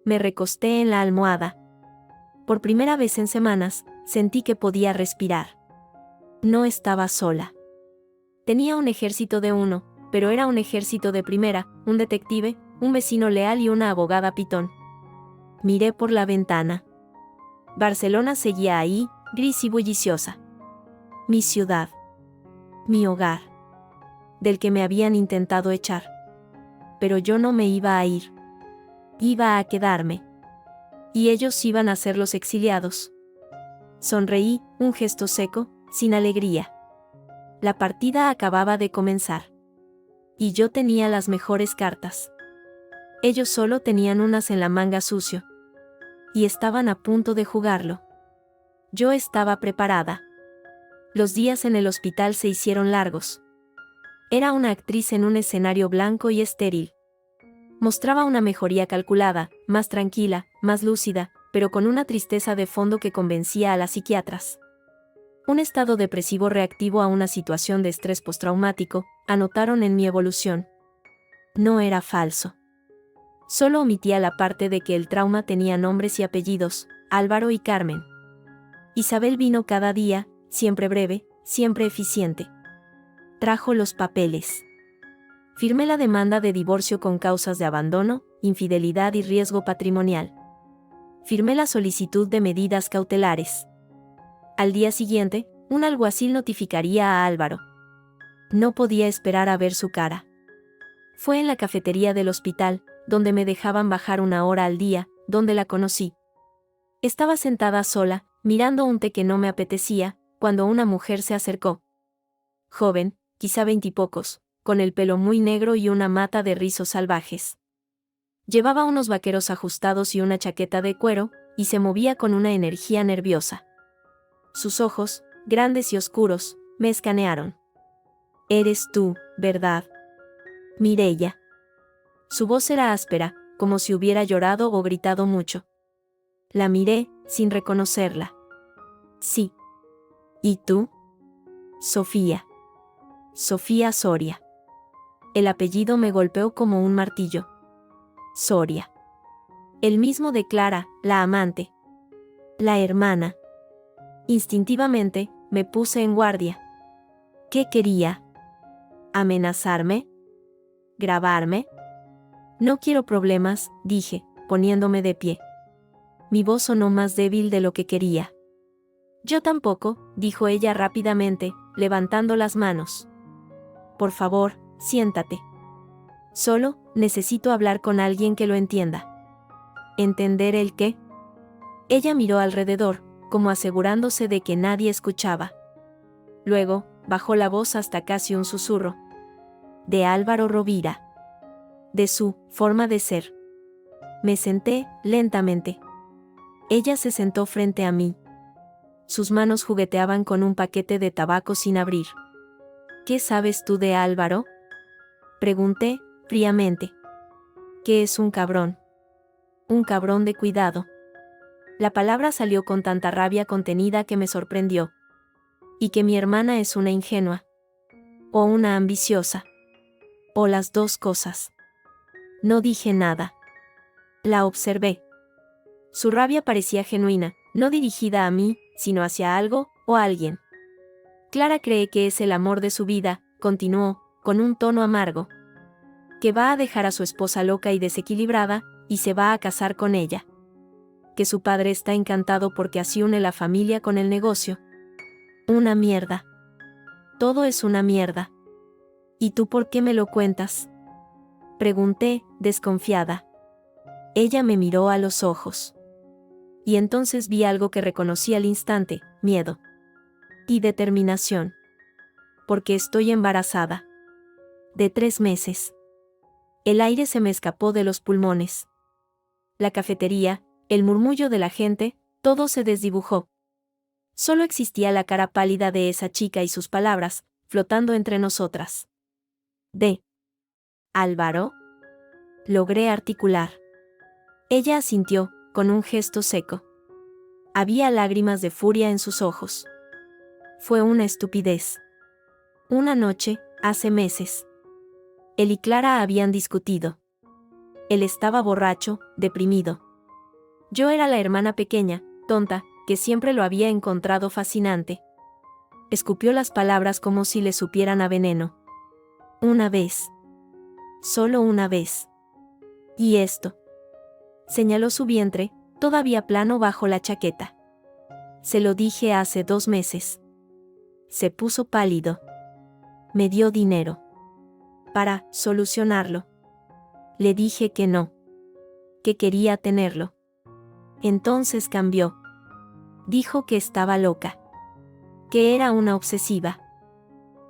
Me recosté en la almohada. Por primera vez en semanas, sentí que podía respirar. No estaba sola. Tenía un ejército de uno, pero era un ejército de primera, un detective, un vecino leal y una abogada pitón. Miré por la ventana. Barcelona seguía ahí, gris y bulliciosa. Mi ciudad. Mi hogar. Del que me habían intentado echar. Pero yo no me iba a ir. Iba a quedarme. Y ellos iban a ser los exiliados. Sonreí, un gesto seco, sin alegría. La partida acababa de comenzar. Y yo tenía las mejores cartas. Ellos solo tenían unas en la manga sucio. Y estaban a punto de jugarlo. Yo estaba preparada. Los días en el hospital se hicieron largos. Era una actriz en un escenario blanco y estéril. Mostraba una mejoría calculada, más tranquila, más lúcida, pero con una tristeza de fondo que convencía a las psiquiatras. Un estado depresivo reactivo a una situación de estrés postraumático, anotaron en mi evolución. No era falso. Solo omitía la parte de que el trauma tenía nombres y apellidos, Álvaro y Carmen. Isabel vino cada día, siempre breve, siempre eficiente. Trajo los papeles. Firmé la demanda de divorcio con causas de abandono, infidelidad y riesgo patrimonial. Firmé la solicitud de medidas cautelares. Al día siguiente, un alguacil notificaría a Álvaro. No podía esperar a ver su cara. Fue en la cafetería del hospital, donde me dejaban bajar 1 hora al día, donde la conocí. Estaba sentada sola, mirando un té que no me apetecía, cuando una mujer se acercó. Joven, quizá 20 y pocos, con el pelo muy negro y una mata de rizos salvajes. Llevaba unos vaqueros ajustados y una chaqueta de cuero, y se movía con una energía nerviosa. Sus ojos, grandes y oscuros, me escanearon. «Eres tú, ¿verdad? Mireia». Su voz era áspera, como si hubiera llorado o gritado mucho. La miré, sin reconocerla. «Sí». «¿Y tú?» «Sofía. Sofía Soria». El apellido me golpeó como un martillo. Soria. El mismo de Clara, la amante. La hermana. Instintivamente, me puse en guardia. ¿Qué quería? ¿Amenazarme? ¿Grabarme? No quiero problemas, dije, poniéndome de pie. Mi voz sonó más débil de lo que quería. Yo tampoco, dijo ella rápidamente, levantando las manos. Por favor, siéntate. Solo, necesito hablar con alguien que lo entienda. ¿Entender el qué? Ella miró alrededor, como asegurándose de que nadie escuchaba. Luego, bajó la voz hasta casi un susurro. De Álvaro Rovira. De su forma de ser. Me senté, lentamente. Ella se sentó frente a mí. Sus manos jugueteaban con un paquete de tabaco sin abrir. ¿Qué sabes tú de Álvaro? Pregunté, fríamente. Que es un cabrón. Un cabrón de cuidado. La palabra salió con tanta rabia contenida que me sorprendió. Y que mi hermana es una ingenua. O una ambiciosa. O las dos cosas. No dije nada. La observé. Su rabia parecía genuina, no dirigida a mí, sino hacia algo o alguien. Clara cree que es el amor de su vida, continuó, con un tono amargo. Que va a dejar a su esposa loca y desequilibrada, y se va a casar con ella. Que su padre está encantado porque así une la familia con el negocio. Una mierda. Todo es una mierda. ¿Y tú por qué me lo cuentas? Pregunté, desconfiada. Ella me miró a los ojos. Y entonces vi algo que reconocí al instante, miedo. Y determinación. Porque estoy embarazada. De 3 meses. El aire se me escapó de los pulmones. La cafetería, el murmullo de la gente, todo se desdibujó. Solo existía la cara pálida de esa chica y sus palabras, flotando entre nosotras. ¿De Álvaro? Logré articular. Ella asintió, con un gesto seco. Había lágrimas de furia en sus ojos. Fue una estupidez. Una noche, hace meses. Él y Clara habían discutido. Él estaba borracho, deprimido. Yo era la hermana pequeña, tonta, que siempre lo había encontrado fascinante. Escupió las palabras como si le supieran a veneno. Una vez. Solo una vez. ¿Y esto? Señaló su vientre, todavía plano bajo la chaqueta. Se lo dije hace 2 meses. Se puso pálido. Me dio dinero. Para solucionarlo. Le dije que no. Que quería tenerlo. Entonces cambió. Dijo que estaba loca. Que era una obsesiva.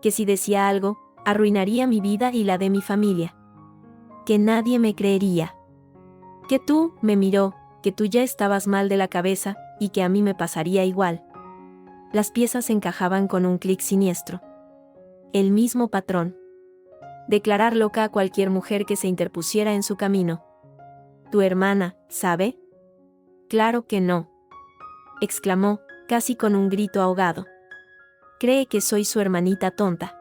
Que si decía algo, arruinaría mi vida y la de mi familia. Que nadie me creería. Que tú, me miró, que tú ya estabas mal de la cabeza, y que a mí me pasaría igual. Las piezas encajaban con un clic siniestro. El mismo patrón. Declarar loca a cualquier mujer que se interpusiera en su camino. ¿Tu hermana, sabe? Claro que no. Exclamó, casi con un grito ahogado. Cree que soy su hermanita tonta.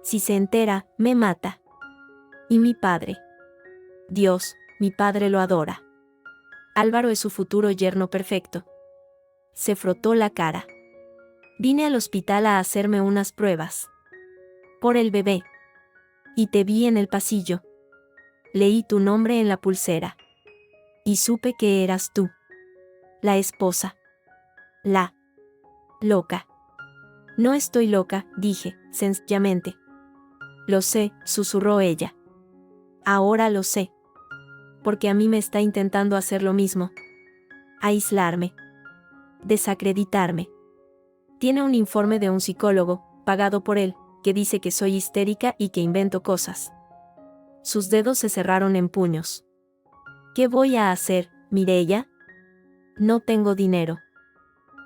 Si se entera, me mata. ¿Y mi padre? Dios, mi padre lo adora. Álvaro es su futuro yerno perfecto. Se frotó la cara. Vine al hospital a hacerme unas pruebas. Por el bebé. Y te vi en el pasillo. Leí tu nombre en la pulsera. Y supe que eras tú. La esposa. La loca. No estoy loca, dije, sencillamente. Lo sé, susurró ella. Ahora lo sé. Porque a mí me está intentando hacer lo mismo. Aislarme. Desacreditarme. Tiene un informe de un psicólogo, pagado por él, que dice que soy histérica y que invento cosas. Sus dedos se cerraron en puños. ¿Qué voy a hacer, Mireia? No tengo dinero.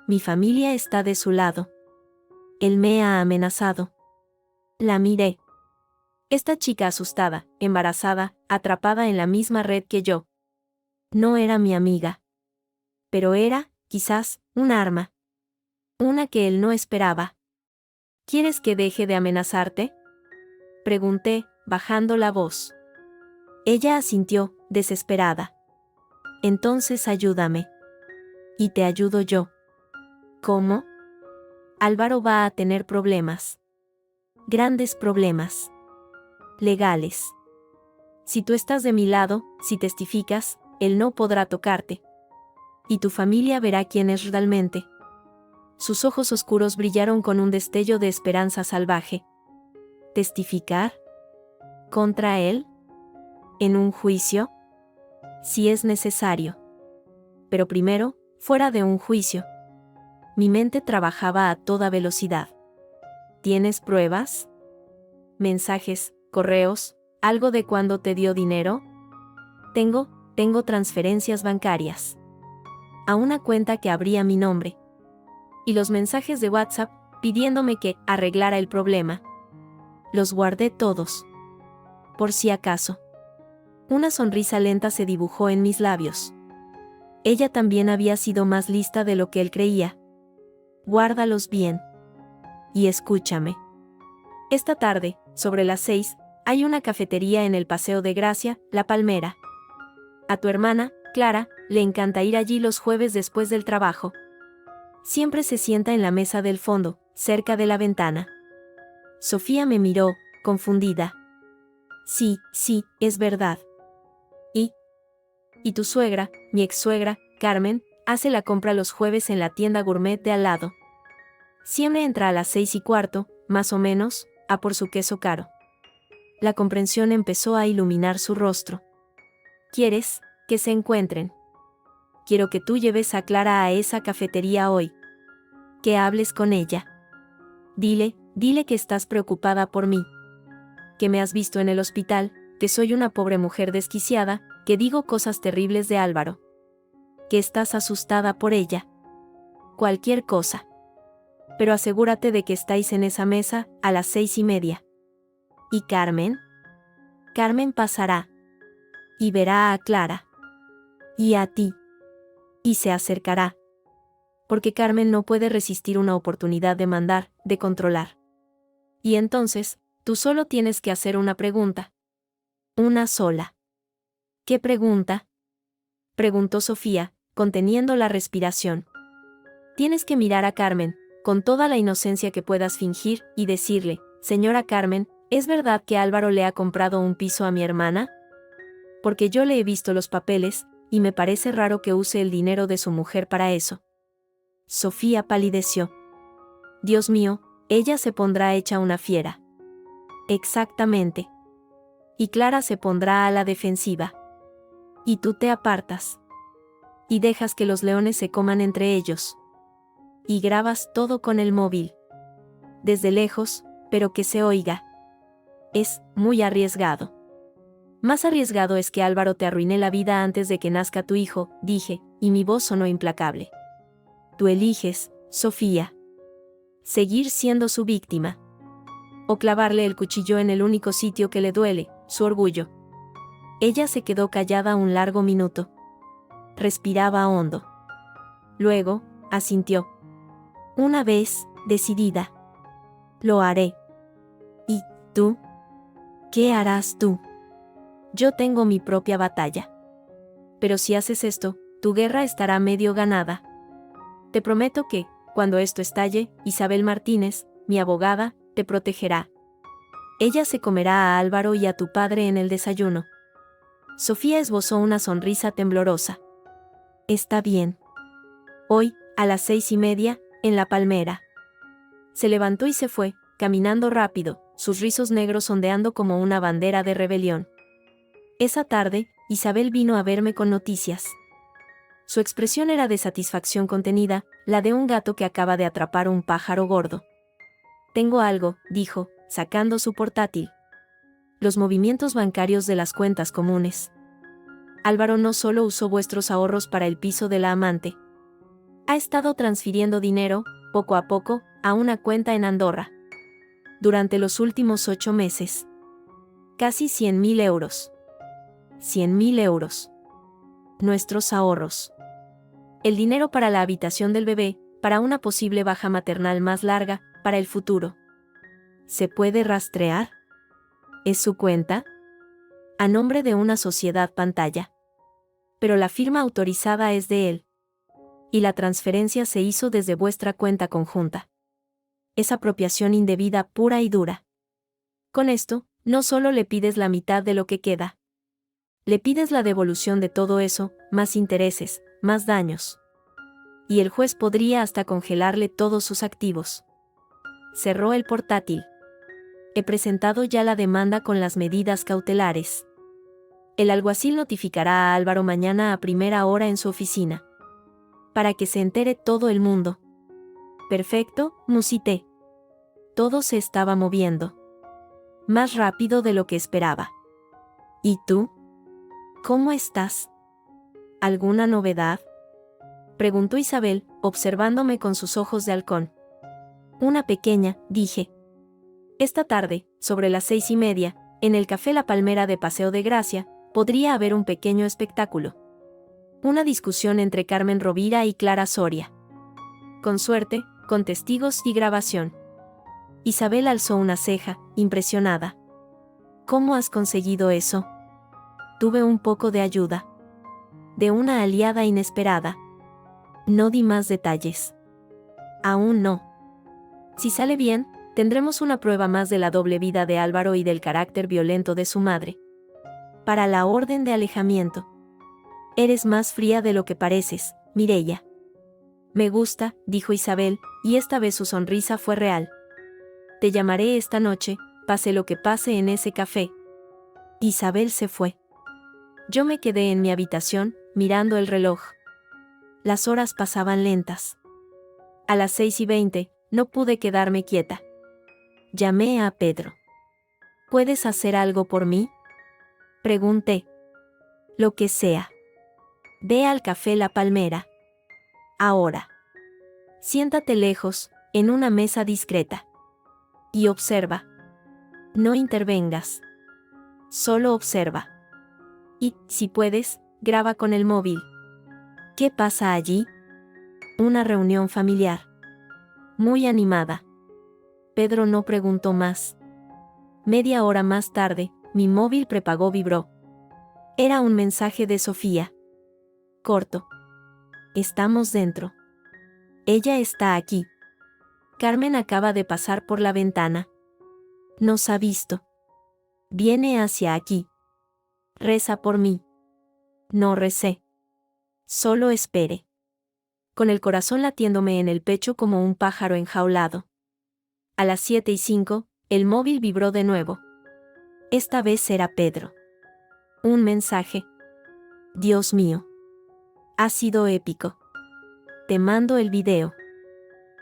Mi familia está de su lado. Él me ha amenazado. La miré. Esta chica asustada, embarazada, atrapada en la misma red que yo. No era mi amiga. Pero era, quizás, un arma. Una que él no esperaba. ¿Quieres que deje de amenazarte? Pregunté, bajando la voz. Ella asintió, desesperada. Entonces ayúdame. Y te ayudo yo. ¿Cómo? Álvaro va a tener problemas. Grandes problemas. Legales. Si tú estás de mi lado, si testificas, él no podrá tocarte. Y tu familia verá quién es realmente. Sus ojos oscuros brillaron con un destello de esperanza salvaje. ¿Testificar? ¿Contra él? ¿En un juicio? Si es necesario. Pero primero, fuera de un juicio. Mi mente trabajaba a toda velocidad. ¿Tienes pruebas? ¿Mensajes, correos, algo de cuándo te dio dinero? Tengo transferencias bancarias. A una cuenta que abría mi nombre. Y los mensajes de WhatsApp, pidiéndome que arreglara el problema. Los guardé todos. Por si acaso. Una sonrisa lenta se dibujó en mis labios. Ella también había sido más lista de lo que él creía. Guárdalos bien. Y escúchame. Esta tarde, sobre las 6, hay una cafetería en el Paseo de Gracia, La Palmera. A tu hermana, Clara, le encanta ir allí los jueves después del trabajo. Siempre se sienta en la mesa del fondo, cerca de la ventana. Sofía me miró, confundida. Sí, es verdad. Y tu suegra, mi ex-suegra, Carmen, hace la compra los jueves en la tienda gourmet de al lado. Siempre entra a las 6:15, más o menos, a por su queso caro. La comprensión empezó a iluminar su rostro. ¿Quieres que se encuentren? Quiero que tú lleves a Clara a esa cafetería hoy. Que hables con ella. Dile que estás preocupada por mí. Que me has visto en el hospital, que soy una pobre mujer desquiciada, que digo cosas terribles de Álvaro. Que estás asustada por ella. Cualquier cosa. Pero asegúrate de que estáis en esa mesa, a las 6:30. ¿Y Carmen? Carmen pasará. Y verá a Clara. Y a ti. Y se acercará. Porque Carmen no puede resistir una oportunidad de mandar, de controlar. Y entonces, tú solo tienes que hacer una pregunta. Una sola. ¿Qué pregunta? Preguntó Sofía, conteniendo la respiración. Tienes que mirar a Carmen, con toda la inocencia que puedas fingir, y decirle, señora Carmen, ¿es verdad que Álvaro le ha comprado un piso a mi hermana? Porque yo le he visto los papeles, y me parece raro que use el dinero de su mujer para eso. Sofía palideció. Dios mío, ella se pondrá hecha una fiera. Exactamente. Y Clara se pondrá a la defensiva. Y tú te apartas. Y dejas que los leones se coman entre ellos. Y grabas todo con el móvil. Desde lejos, pero que se oiga. Es muy arriesgado. Más arriesgado es que Álvaro te arruine la vida antes de que nazca tu hijo, dije, y mi voz sonó implacable. Tú eliges, Sofía. Seguir siendo su víctima. O clavarle el cuchillo en el único sitio que le duele, su orgullo. Ella se quedó callada un largo minuto. Respiraba hondo. Luego, asintió. Una vez, decidida. Lo haré. ¿Y tú? ¿Qué harás tú? Yo tengo mi propia batalla. Pero si haces esto, tu guerra estará medio ganada. Te prometo que, cuando esto estalle, Isabel Martínez, mi abogada, te protegerá. Ella se comerá a Álvaro y a tu padre en el desayuno. Sofía esbozó una sonrisa temblorosa. Está bien. Hoy, a las 6:30, en La Palmera. Se levantó y se fue, caminando rápido, sus rizos negros ondeando como una bandera de rebelión. Esa tarde, Isabel vino a verme con noticias. Su expresión era de satisfacción contenida, la de un gato que acaba de atrapar un pájaro gordo. Tengo algo, dijo, sacando su portátil. Los movimientos bancarios de las cuentas comunes. Álvaro no solo usó vuestros ahorros para el piso de la amante. Ha estado transfiriendo dinero, poco a poco, a una cuenta en Andorra. Durante los últimos 8 meses. Casi 100.000 euros. 100.000 euros. Nuestros ahorros. El dinero para la habitación del bebé, para una posible baja maternal más larga, para el futuro. ¿Se puede rastrear? ¿Es su cuenta? A nombre de una sociedad pantalla. Pero la firma autorizada es de él. Y la transferencia se hizo desde vuestra cuenta conjunta. Es apropiación indebida pura y dura. Con esto, no solo le pides la mitad de lo que queda. Le pides la devolución de todo eso, más intereses, más daños. Y el juez podría hasta congelarle todos sus activos. Cerró el portátil. He presentado ya la demanda con las medidas cautelares. El alguacil notificará a Álvaro mañana a primera hora en su oficina. Para que se entere todo el mundo. Perfecto, musité. Todo se estaba moviendo. Más rápido de lo que esperaba. ¿Y tú? ¿Cómo estás? ¿Alguna novedad? Preguntó Isabel, observándome con sus ojos de halcón. Una pequeña, dije. Esta tarde, sobre las 6:30, en el Café La Palmera de Paseo de Gracia, podría haber un pequeño espectáculo. Una discusión entre Carmen Rovira y Clara Soria. Con suerte, con testigos y grabación. Isabel alzó una ceja, impresionada. ¿Cómo has conseguido eso? Tuve un poco de ayuda. De una aliada inesperada. No di más detalles. Aún no. Si sale bien, tendremos una prueba más de la doble vida de Álvaro y del carácter violento de su madre. Para la orden de alejamiento. Eres más fría de lo que pareces, Mireia. Me gusta, dijo Isabel, y esta vez su sonrisa fue real. Te llamaré esta noche, pase lo que pase en ese café. Isabel se fue. Yo me quedé en mi habitación, mirando el reloj. Las horas pasaban lentas. A las 6:20, no pude quedarme quieta. Llamé a Pedro. ¿Puedes hacer algo por mí? Pregunté. Lo que sea. Ve al Café La Palmera. Ahora. Siéntate lejos, en una mesa discreta. Y observa. No intervengas. Solo observa. Y, si puedes, graba con el móvil. ¿Qué pasa allí? Una reunión familiar. Muy animada. Pedro no preguntó más. Media hora más tarde, mi móvil prepago vibró. Era un mensaje de Sofía. Corto. Estamos dentro. Ella está aquí. Carmen acaba de pasar por la ventana. Nos ha visto. Viene hacia aquí. Reza por mí. No recé. Solo espere. Con el corazón latiéndome en el pecho como un pájaro enjaulado. A las 7:05, el móvil vibró de nuevo. Esta vez era Pedro. Un mensaje. Dios mío. Ha sido épico. Te mando el video.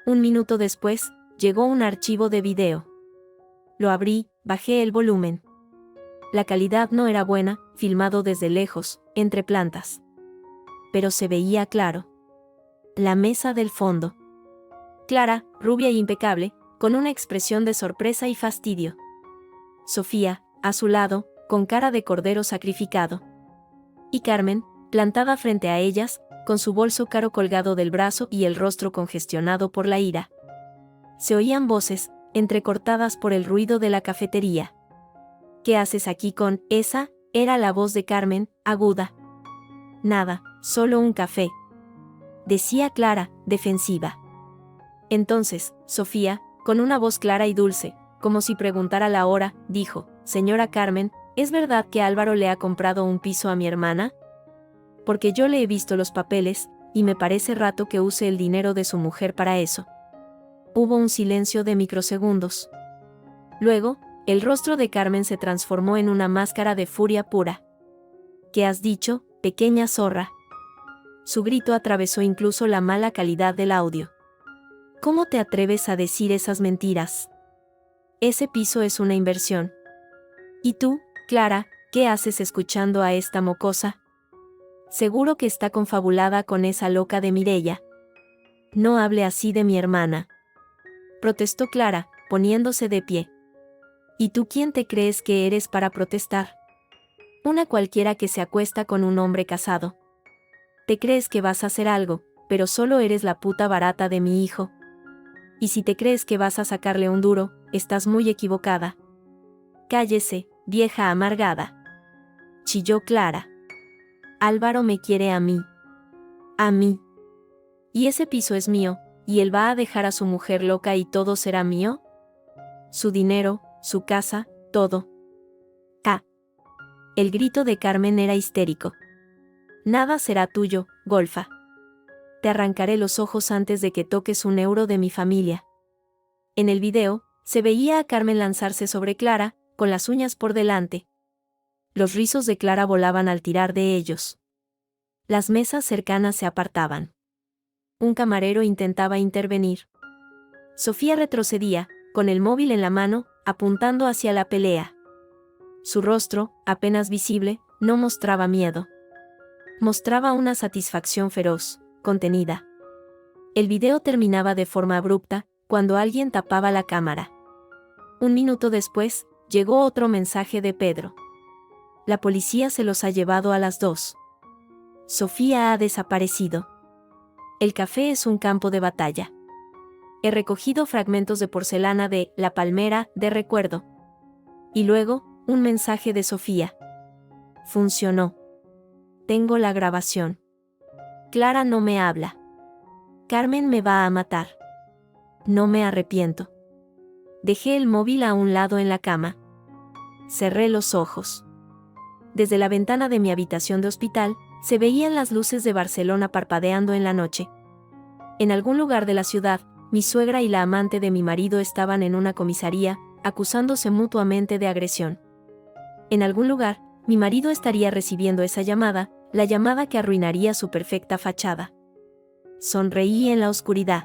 Un minuto después, llegó un archivo de video. Lo abrí, bajé el volumen. La calidad no era buena, filmado desde lejos, entre plantas. Pero se veía claro. La mesa del fondo. Clara, rubia e impecable, con una expresión de sorpresa y fastidio. Sofía, a su lado, con cara de cordero sacrificado. Y Carmen, plantada frente a ellas, con su bolso caro colgado del brazo y el rostro congestionado por la ira. Se oían voces, entrecortadas por el ruido de la cafetería. ¿Qué haces aquí con esa? Era la voz de Carmen, aguda. Nada, solo un café. Decía Clara, defensiva. Entonces, Sofía, con una voz clara y dulce, como si preguntara la hora, dijo, Señora Carmen, ¿es verdad que Álvaro le ha comprado un piso a mi hermana? Porque yo le he visto los papeles, y me parece rato que use el dinero de su mujer para eso. Hubo un silencio de microsegundos. Luego, el rostro de Carmen se transformó en una máscara de furia pura. ¿Qué has dicho, pequeña zorra? Su grito atravesó incluso la mala calidad del audio. ¿Cómo te atreves a decir esas mentiras? Ese piso es una inversión. ¿Y tú, Clara, qué haces escuchando a esta mocosa? Seguro que está confabulada con esa loca de Mireia. No hable así de mi hermana, protestó Clara, poniéndose de pie. ¿Y tú quién te crees que eres para protestar? Una cualquiera que se acuesta con un hombre casado. Te crees que vas a hacer algo, pero solo eres la puta barata de mi hijo. Y si te crees que vas a sacarle un duro, estás muy equivocada. Cállese, vieja amargada. Chilló Clara. Álvaro me quiere a mí. A mí. Y ese piso es mío, y él va a dejar a su mujer loca y todo será mío. Su dinero, su casa, todo. Ah. El grito de Carmen era histérico. Nada será tuyo, golfa. Te arrancaré los ojos antes de que toques un euro de mi familia. En el video, se veía a Carmen lanzarse sobre Clara, con las uñas por delante. Los rizos de Clara volaban al tirar de ellos. Las mesas cercanas se apartaban. Un camarero intentaba intervenir. Sofía retrocedía, con el móvil en la mano, apuntando hacia la pelea. Su rostro, apenas visible, no mostraba miedo. Mostraba una satisfacción feroz, contenida. El video terminaba de forma abrupta, cuando alguien tapaba la cámara. Un minuto después, llegó otro mensaje de Pedro. La policía se los ha llevado a las 2. Sofía ha desaparecido. El café es un campo de batalla. He recogido fragmentos de porcelana de La Palmera, de recuerdo. Y luego, un mensaje de Sofía. Funcionó. Tengo la grabación. Clara no me habla. Carmen me va a matar. No me arrepiento. Dejé el móvil a un lado en la cama. Cerré los ojos. Desde la ventana de mi habitación de hospital, se veían las luces de Barcelona parpadeando en la noche. En algún lugar de la ciudad, mi suegra y la amante de mi marido estaban en una comisaría, acusándose mutuamente de agresión. En algún lugar, mi marido estaría recibiendo esa llamada, la llamada que arruinaría su perfecta fachada. Sonreí en la oscuridad.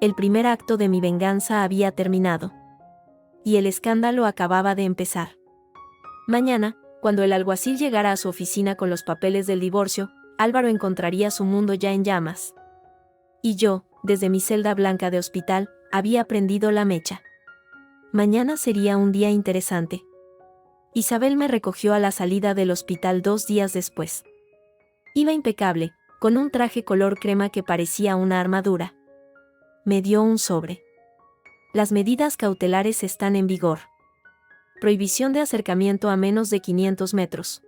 El primer acto de mi venganza había terminado. Y el escándalo acababa de empezar. Mañana, cuando el alguacil llegara a su oficina con los papeles del divorcio, Álvaro encontraría su mundo ya en llamas. Y yo, desde mi celda blanca de hospital, había prendido la mecha. Mañana sería un día interesante. Isabel me recogió a la salida del hospital 2 días después. Iba impecable, con un traje color crema que parecía una armadura. Me dio un sobre. Las medidas cautelares están en vigor. Prohibición de acercamiento a menos de 500 metros.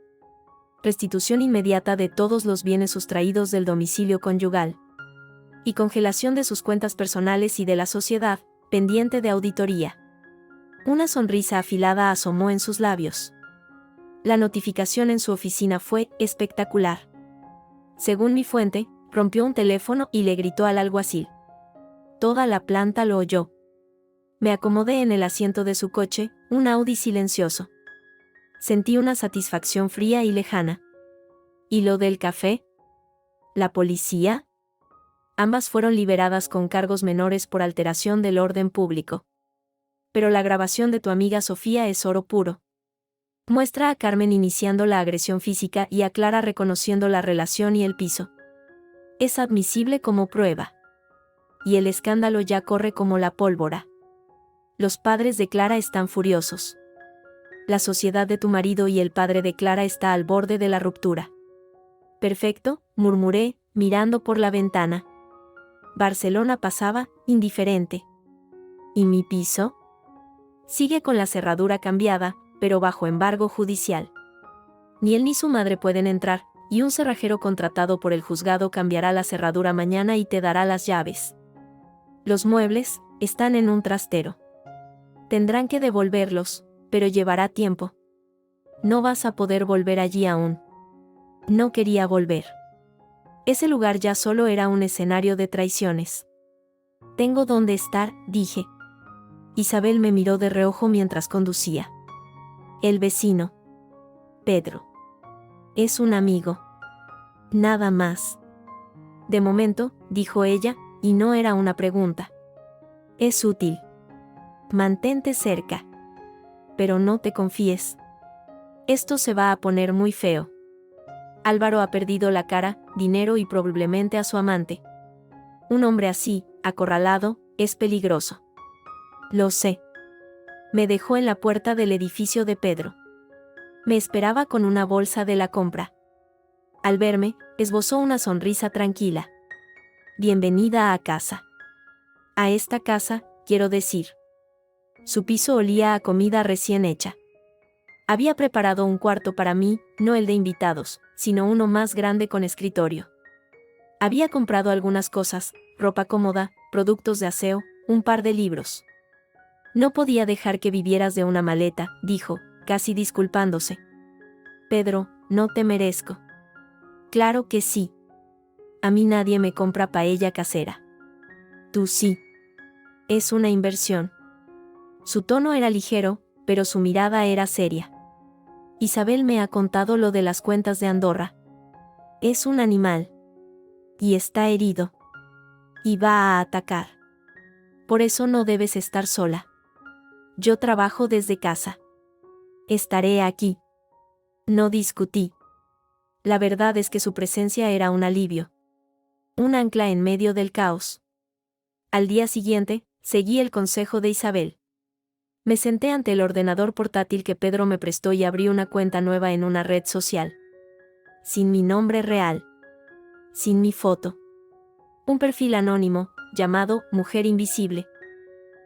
Restitución inmediata de todos los bienes sustraídos del domicilio conyugal. Y congelación de sus cuentas personales y de la sociedad, pendiente de auditoría. Una sonrisa afilada asomó en sus labios. La notificación en su oficina fue espectacular. Según mi fuente, rompió un teléfono y le gritó al alguacil. Toda la planta lo oyó. Me acomodé en el asiento de su coche, un Audi silencioso. Sentí una satisfacción fría y lejana. ¿Y lo del café? ¿La policía? Ambas fueron liberadas con cargos menores por alteración del orden público. Pero la grabación de tu amiga Sofía es oro puro. Muestra a Carmen iniciando la agresión física y a Clara reconociendo la relación y el piso. Es admisible como prueba. Y el escándalo ya corre como la pólvora. Los padres de Clara están furiosos. La sociedad de tu marido y el padre de Clara está al borde de la ruptura. Perfecto, murmuré, mirando por la ventana. Barcelona pasaba, indiferente. ¿Y mi piso? Sigue con la cerradura cambiada, pero bajo embargo judicial. Ni él ni su madre pueden entrar, y un cerrajero contratado por el juzgado cambiará la cerradura mañana y te dará las llaves. Los muebles están en un trastero. Tendrán que devolverlos, pero llevará tiempo. No vas a poder volver allí aún. No quería volver. Ese lugar ya solo era un escenario de traiciones. Tengo dónde estar, dije. Isabel me miró de reojo mientras conducía. El vecino. Pedro. Es un amigo. Nada más. De momento, dijo ella, y no era una pregunta. Es útil. Mantente cerca. Pero no te confíes. Esto se va a poner muy feo. Álvaro ha perdido la cara, dinero y probablemente a su amante. Un hombre así, acorralado, es peligroso. Lo sé. Me dejó en la puerta del edificio de Pedro. Me esperaba con una bolsa de la compra. Al verme, esbozó una sonrisa tranquila. Bienvenida a casa. A esta casa, quiero decir. Su piso olía a comida recién hecha. Había preparado un cuarto para mí, no el de invitados, sino uno más grande con escritorio. Había comprado algunas cosas, ropa cómoda, productos de aseo, un par de libros. No podía dejar que vivieras de una maleta, dijo, casi disculpándose. Pedro, no te merezco. Claro que sí. A mí nadie me compra paella casera. Tú sí. Es una inversión. Su tono era ligero, pero su mirada era seria. Isabel me ha contado lo de las cuentas de Andorra. Es un animal. Y está herido. Y va a atacar. Por eso no debes estar sola. Yo trabajo desde casa. Estaré aquí. No discutí. La verdad es que su presencia era un alivio. Un ancla en medio del caos. Al día siguiente, seguí el consejo de Isabel. Me senté ante el ordenador portátil que Pedro me prestó y abrí una cuenta nueva en una red social. Sin mi nombre real. Sin mi foto. Un perfil anónimo, llamado Mujer Invisible.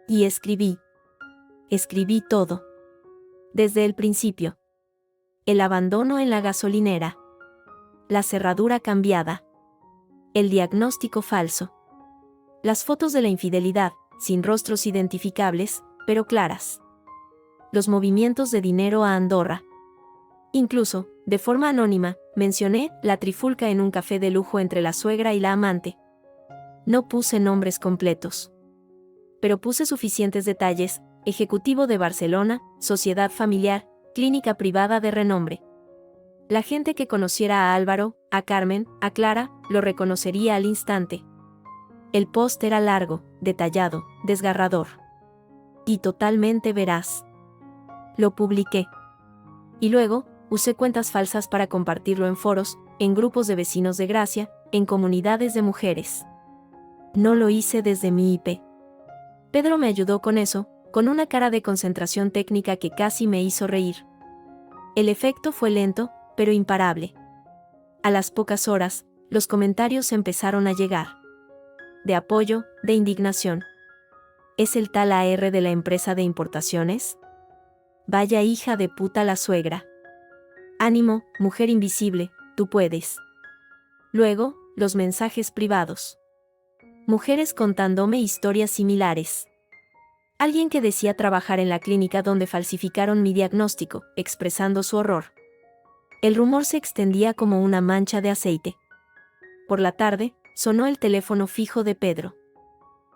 Y escribí. Escribí todo. Desde el principio. El abandono en la gasolinera. La cerradura cambiada. El diagnóstico falso. Las fotos de la infidelidad, sin rostros identificables, pero claras. Los movimientos de dinero a Andorra. Incluso, de forma anónima, mencioné la trifulca en un café de lujo entre la suegra y la amante. No puse nombres completos. Pero puse suficientes detalles: ejecutivo de Barcelona, sociedad familiar, clínica privada de renombre. La gente que conociera a Álvaro, a Carmen, a Clara, lo reconocería al instante. El post era largo, detallado, desgarrador. Y totalmente veraz. Lo publiqué. Y luego, usé cuentas falsas para compartirlo en foros, en grupos de vecinos de Gracia, en comunidades de mujeres. No lo hice desde mi IP. Pedro me ayudó con eso, con una cara de concentración técnica que casi me hizo reír. El efecto fue lento, pero imparable. A las pocas horas, los comentarios empezaron a llegar. De apoyo, de indignación. ¿Es el tal AR de la empresa de importaciones? Vaya hija de puta la suegra. Ánimo, mujer invisible, tú puedes. Luego, los mensajes privados. Mujeres contándome historias similares. Alguien que decía trabajar en la clínica donde falsificaron mi diagnóstico, expresando su horror. El rumor se extendía como una mancha de aceite. Por la tarde, sonó el teléfono fijo de Pedro.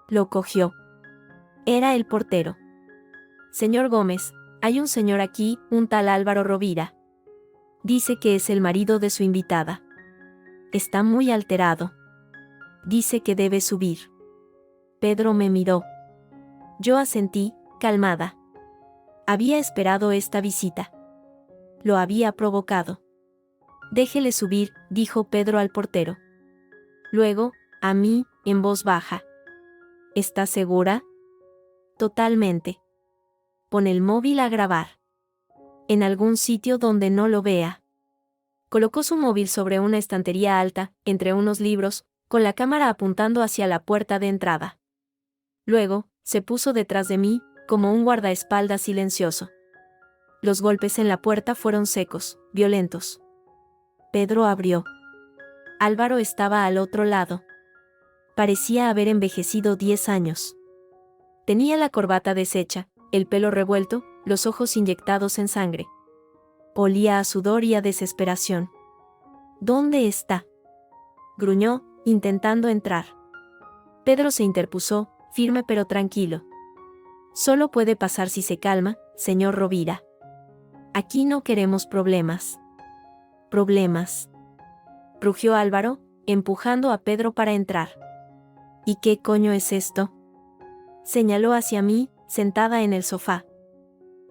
Lo cogió. Era el portero. Señor Gómez, hay un señor aquí, un tal Álvaro Rovira. Dice que es el marido de su invitada. Está muy alterado. Dice que debe subir. Pedro me miró. Yo asentí, calmada. Había esperado esta visita. Lo había provocado. Déjele subir, dijo Pedro al portero. Luego, a mí, en voz baja. ¿Estás segura? Totalmente. Pon el móvil a grabar. En algún sitio donde no lo vea. Colocó su móvil sobre una estantería alta, entre unos libros, con la cámara apuntando hacia la puerta de entrada. Luego, se puso detrás de mí, como un guardaespaldas silencioso. Los golpes en la puerta fueron secos, violentos. Pedro abrió. Álvaro estaba al otro lado. Parecía haber envejecido 10 años. Tenía la corbata deshecha, el pelo revuelto, los ojos inyectados en sangre. Olía a sudor y a desesperación. ¿Dónde está?, gruñó, intentando entrar. Pedro se interpuso, firme pero tranquilo. Solo puede pasar si se calma, señor Rovira. Aquí no queremos problemas. Problemas. Rugió Álvaro, empujando a Pedro para entrar. ¿Y qué coño es esto?, señaló hacia mí, sentada en el sofá.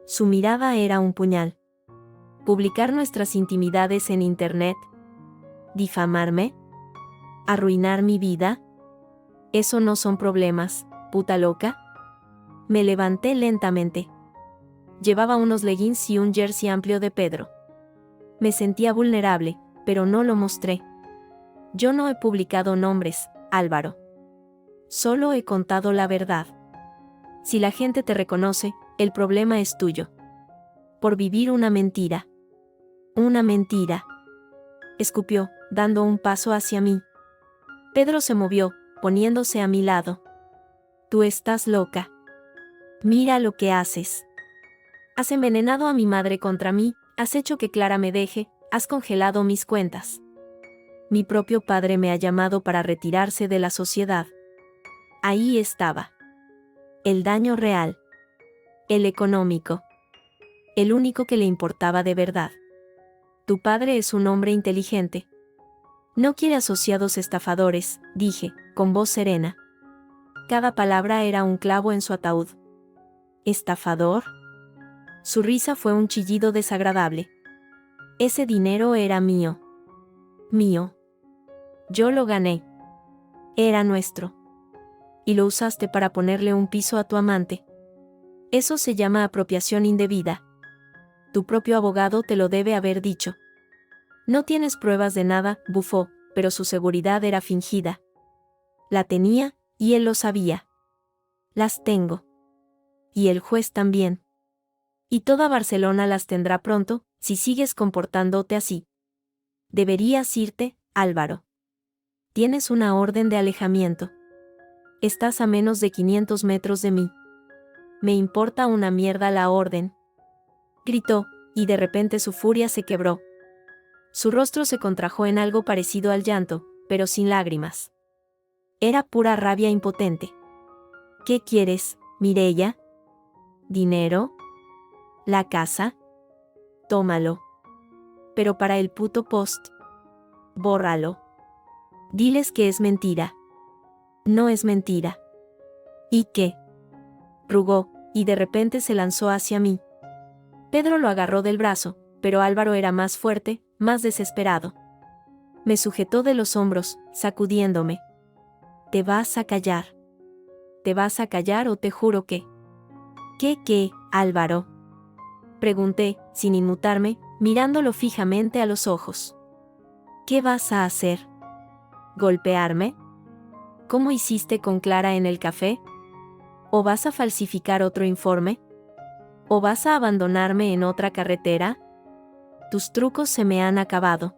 Su mirada era un puñal. ¿Publicar nuestras intimidades en internet? ¿Difamarme? ¿Arruinar mi vida? Eso no son problemas, puta loca. Me levanté lentamente. Llevaba unos leggings y un jersey amplio de Pedro. Me sentía vulnerable, pero no lo mostré. Yo no he publicado nombres, Álvaro. Solo he contado la verdad. Si la gente te reconoce, el problema es tuyo. Por vivir una mentira. Una mentira. Escupió, dando un paso hacia mí. Pedro se movió, poniéndose a mi lado. Tú estás loca. Mira lo que haces. Has envenenado a mi madre contra mí, has hecho que Clara me deje, has congelado mis cuentas. Mi propio padre me ha llamado para retirarse de la sociedad. Ahí estaba. El daño real. El económico. El único que le importaba de verdad. Tu padre es un hombre inteligente. No quiere asociados estafadores, dije, con voz serena. Cada palabra era un clavo en su ataúd. ¿Estafador? Su risa fue un chillido desagradable. Ese dinero era mío. Mío. Yo lo gané. Era nuestro. Y lo usaste para ponerle un piso a tu amante. Eso se llama apropiación indebida. Tu propio abogado te lo debe haber dicho. No tienes pruebas de nada, bufó, pero su seguridad era fingida. La tenía, y él lo sabía. Las tengo. Y el juez también. Y toda Barcelona las tendrá pronto, si sigues comportándote así. Deberías irte, Álvaro. Tienes una orden de alejamiento. Estás a menos de 500 metros de mí. Me importa una mierda la orden. Gritó, y de repente su furia se quebró. Su rostro se contrajo en algo parecido al llanto, pero sin lágrimas. Era pura rabia impotente. ¿Qué quieres, Mireia? ¿Dinero? ¿La casa? Tómalo. Pero para el puto post. Bórralo. Diles que es mentira. No es mentira. ¿Y qué? Rugó, y de repente se lanzó hacia mí. Pedro lo agarró del brazo, pero Álvaro era más fuerte, más desesperado. Me sujetó de los hombros, sacudiéndome. ¿Te vas a callar? ¿Te vas a callar o te juro que? ¿Qué, Álvaro? Pregunté, sin inmutarme, mirándolo fijamente a los ojos. ¿Qué vas a hacer? ¿Golpearme? ¿Cómo hiciste con Clara en el café? ¿O vas a falsificar otro informe? ¿O vas a abandonarme en otra carretera? Tus trucos se me han acabado.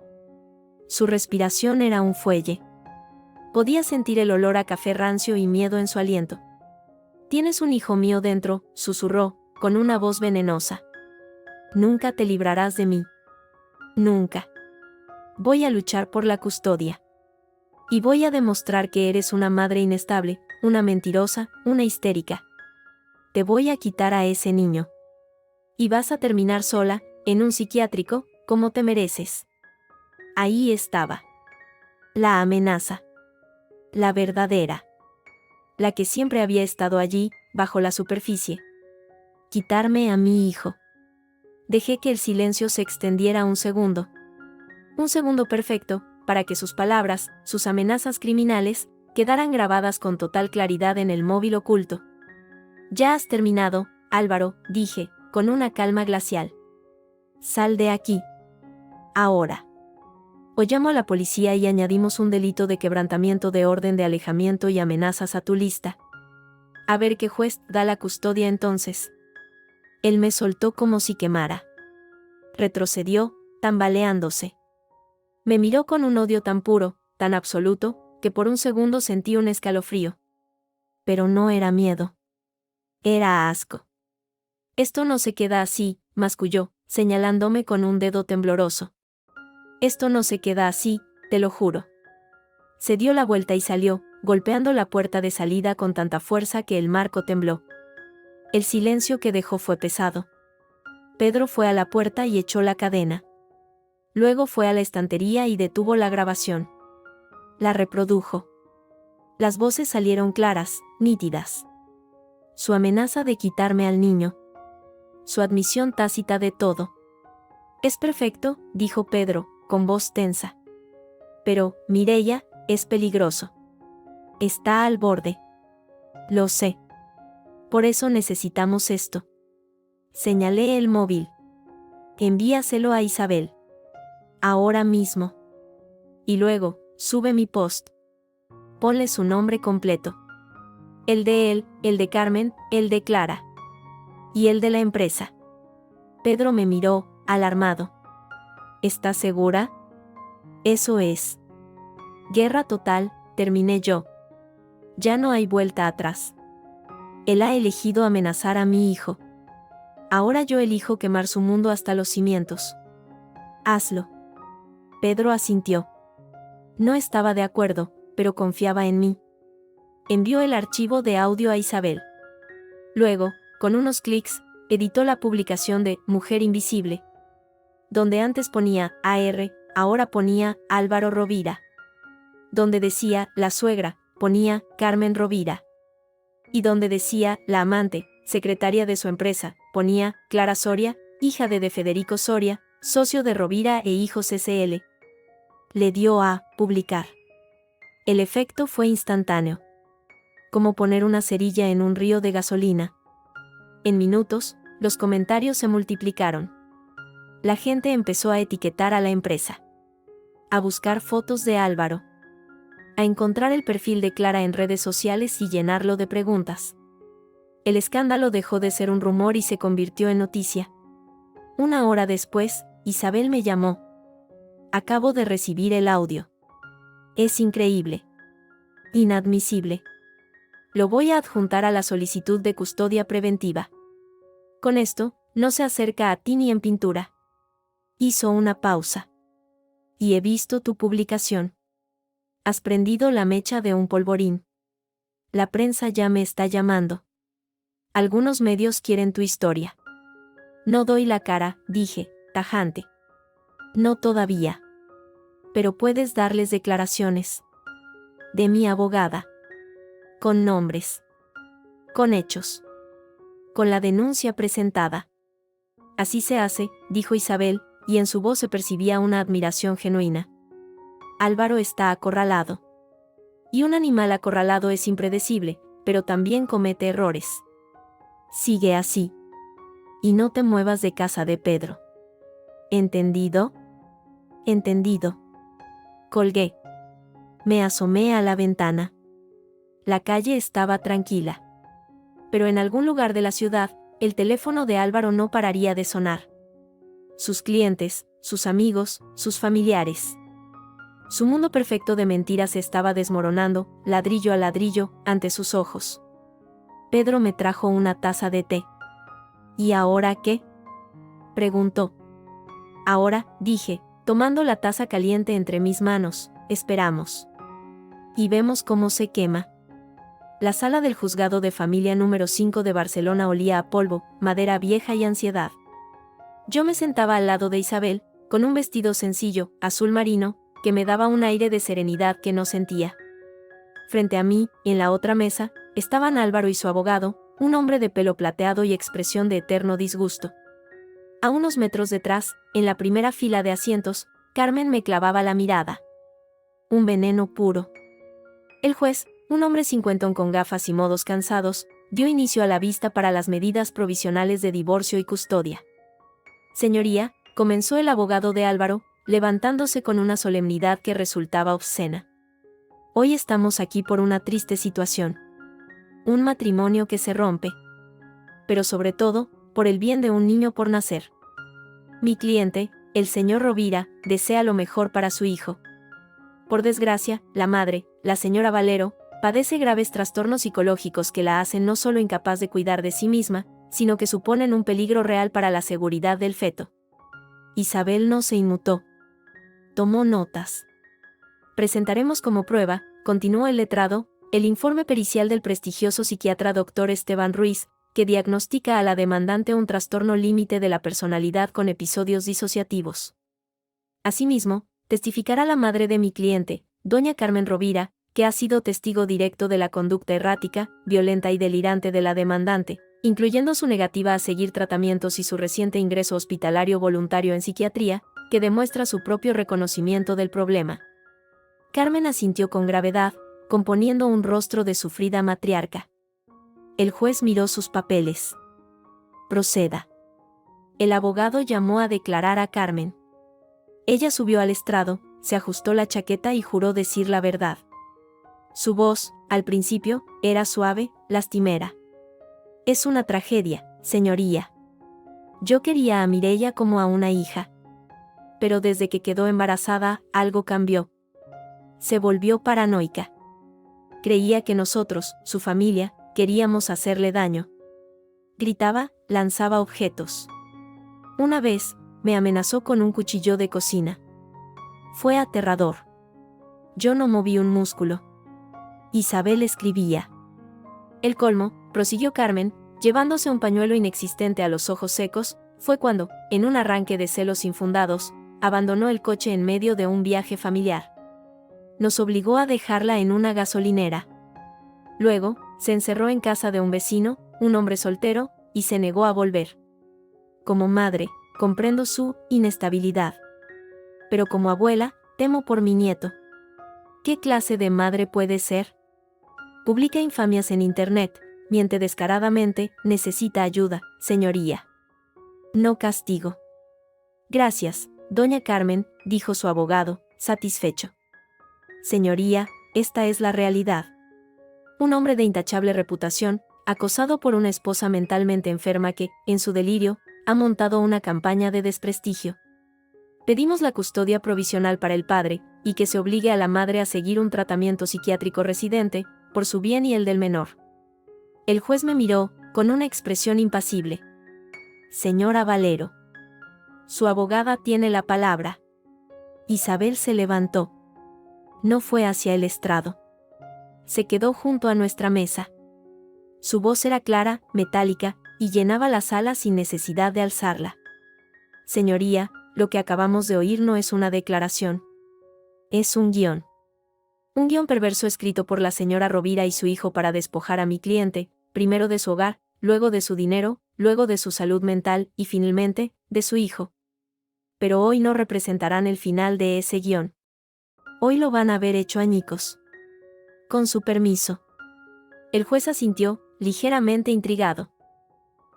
Su respiración era un fuelle. Podía sentir el olor a café rancio y miedo en su aliento. Tienes un hijo mío dentro, susurró, con una voz venenosa. Nunca te librarás de mí. Nunca. Voy a luchar por la custodia. Y voy a demostrar que eres una madre inestable, una mentirosa, una histérica. Te voy a quitar a ese niño. Y vas a terminar sola, en un psiquiátrico, como te mereces. Ahí estaba. La amenaza. La verdadera. La que siempre había estado allí, bajo la superficie. Quitarme a mi hijo. Dejé que el silencio se extendiera un segundo. Un segundo perfecto, para que sus palabras, sus amenazas criminales, quedaran grabadas con total claridad en el móvil oculto. Ya has terminado, Álvaro, dije, con una calma glacial. Sal de aquí. Ahora. O llamo a la policía y añadimos un delito de quebrantamiento de orden de alejamiento y amenazas a tu lista. A ver qué juez da la custodia entonces. Él me soltó como si quemara. Retrocedió, tambaleándose. Me miró con un odio tan puro, tan absoluto, que por un segundo sentí un escalofrío. Pero no era miedo. Era asco. Esto no se queda así, masculló, señalándome con un dedo tembloroso. Esto no se queda así, te lo juro. Se dio la vuelta y salió, golpeando la puerta de salida con tanta fuerza que el marco tembló. El silencio que dejó fue pesado. Pedro fue a la puerta y echó la cadena. Luego fue a la estantería y detuvo la grabación. La reprodujo. Las voces salieron claras, nítidas. su amenaza de quitarme al niño, su admisión tácita de todo. Es perfecto, dijo Pedro, con voz tensa. Pero, Mireia, es peligroso. Está al borde. Lo sé. Por eso necesitamos esto. Señalé el móvil. Envíaselo a Isabel. Ahora mismo. Y luego, sube mi post. Ponle su nombre completo. El de él, el de Carmen, el de Clara. Y el de la empresa. Pedro me miró, alarmado. ¿Estás segura? Eso es. Guerra total, terminé yo. Ya no hay vuelta atrás. Él ha elegido amenazar a mi hijo. Ahora yo elijo quemar su mundo hasta los cimientos. Hazlo. Pedro asintió. No estaba de acuerdo, pero confiaba en mí. Envió el archivo de audio a Isabel. Luego, con unos clics, editó la publicación de Mujer Invisible. Donde antes ponía AR, ahora ponía Álvaro Rovira. Donde decía la suegra, ponía Carmen Rovira. Y donde decía la amante, secretaria de su empresa, ponía Clara Soria, hija de Federico Soria, socio de Rovira e Hijos S.L. Le dio a publicar. El efecto fue instantáneo. Como poner una cerilla en un río de gasolina. En minutos, los comentarios se multiplicaron. La gente empezó a etiquetar a la empresa. A buscar fotos de Álvaro. A encontrar el perfil de Clara en redes sociales y llenarlo de preguntas. El escándalo dejó de ser un rumor y se convirtió en noticia. Una hora después, Isabel me llamó. Acabo de recibir el audio. Es increíble. Inadmisible. Lo voy a adjuntar a la solicitud de custodia preventiva. Con esto, no se acerca a ti ni en pintura. Hizo una pausa. Y he visto tu publicación. Has prendido la mecha de un polvorín. La prensa ya me está llamando. Algunos medios quieren tu historia. No doy la cara, dije, tajante. No todavía. Pero puedes darles declaraciones. De mi abogada. Con nombres. Con hechos. Con la denuncia presentada. Así se hace, dijo Isabel, y en su voz se percibía una admiración genuina. Álvaro está acorralado. Y un animal acorralado es impredecible, pero también comete errores. Sigue así. Y no te muevas de casa de Pedro. ¿Entendido? Entendido. Colgué. Me asomé a la ventana. La calle estaba tranquila. Pero en algún lugar de la ciudad, el teléfono de Álvaro no pararía de sonar. Sus clientes, sus amigos, sus familiares. Su mundo perfecto de mentiras se estaba desmoronando, ladrillo a ladrillo, ante sus ojos. Pedro me trajo una taza de té. ¿Y ahora qué? Preguntó. Ahora, dije, tomando la taza caliente entre mis manos, esperamos. Y vemos cómo se quema. La sala del juzgado de familia número 5 de Barcelona olía a polvo, madera vieja y ansiedad. Yo me sentaba al lado de Isabel, con un vestido sencillo, azul marino, que me daba un aire de serenidad que no sentía. Frente a mí, en la otra mesa, estaban Álvaro y su abogado, un hombre de pelo plateado y expresión de eterno disgusto. A unos metros detrás, en la primera fila de asientos, Carmen me clavaba la mirada. Un veneno puro. El juez, un hombre cincuentón con gafas y modos cansados, dio inicio a la vista para las medidas provisionales de divorcio y custodia. Señoría, comenzó el abogado de Álvaro, levantándose con una solemnidad que resultaba obscena. Hoy estamos aquí por una triste situación. Un matrimonio que se rompe. Pero sobre todo, por el bien de un niño por nacer. Mi cliente, el señor Rovira, desea lo mejor para su hijo. Por desgracia, la madre, la señora Valero, padece graves trastornos psicológicos que la hacen no solo incapaz de cuidar de sí misma, sino que suponen un peligro real para la seguridad del feto. Isabel no se inmutó. Tomó notas. Presentaremos como prueba, continuó el letrado, el informe pericial del prestigioso psiquiatra Dr. Esteban Ruiz, que diagnostica a la demandante un trastorno límite de la personalidad con episodios disociativos. Asimismo, testificará la madre de mi cliente, doña Carmen Rovira, que ha sido testigo directo de la conducta errática, violenta y delirante de la demandante, incluyendo su negativa a seguir tratamientos y su reciente ingreso hospitalario voluntario en psiquiatría, que demuestra su propio reconocimiento del problema. Carmen asintió con gravedad, componiendo un rostro de sufrida matriarca. El juez miró sus papeles. Proceda. El abogado llamó a declarar a Carmen. Ella subió al estrado, se ajustó la chaqueta y juró decir la verdad. Su voz, al principio, era suave, lastimera. Es una tragedia, señoría. Yo quería a Mireia como a una hija. Pero desde que quedó embarazada, algo cambió. Se volvió paranoica. Creía que nosotros, su familia, queríamos hacerle daño. Gritaba, lanzaba objetos. Una vez, me amenazó con un cuchillo de cocina. Fue aterrador. Yo no moví un músculo. Isabel escribía. El colmo, prosiguió Carmen, llevándose un pañuelo inexistente a los ojos secos, fue cuando, en un arranque de celos infundados, abandonó el coche en medio de un viaje familiar. Nos obligó a dejarla en una gasolinera. Luego, se encerró en casa de un vecino, un hombre soltero, y se negó a volver. Como madre, comprendo su inestabilidad. Pero como abuela, temo por mi nieto. ¿Qué clase de madre puede ser? Publica infamias en internet, miente descaradamente, necesita ayuda, señoría. No castigo. Gracias, doña Carmen, dijo su abogado, satisfecho. Señoría, esta es la realidad. Un hombre de intachable reputación, acosado por una esposa mentalmente enferma que, en su delirio, ha montado una campaña de desprestigio. Pedimos la custodia provisional para el padre, y que se obligue a la madre a seguir un tratamiento psiquiátrico residente, por su bien y el del menor. El juez me miró, con una expresión impasible. Señora Valero. Su abogada tiene la palabra. Isabel se levantó. No fue hacia el estrado. Se quedó junto a nuestra mesa. Su voz era clara, metálica, y llenaba la sala sin necesidad de alzarla. Señoría, lo que acabamos de oír no es una declaración. Es un guión. Un guión perverso escrito por la señora Rovira y su hijo para despojar a mi cliente, primero de su hogar, luego de su dinero, luego de su salud mental y finalmente, de su hijo. Pero hoy no representarán el final de ese guión. Hoy lo van a ver hecho añicos. Con su permiso. El juez asintió, ligeramente intrigado.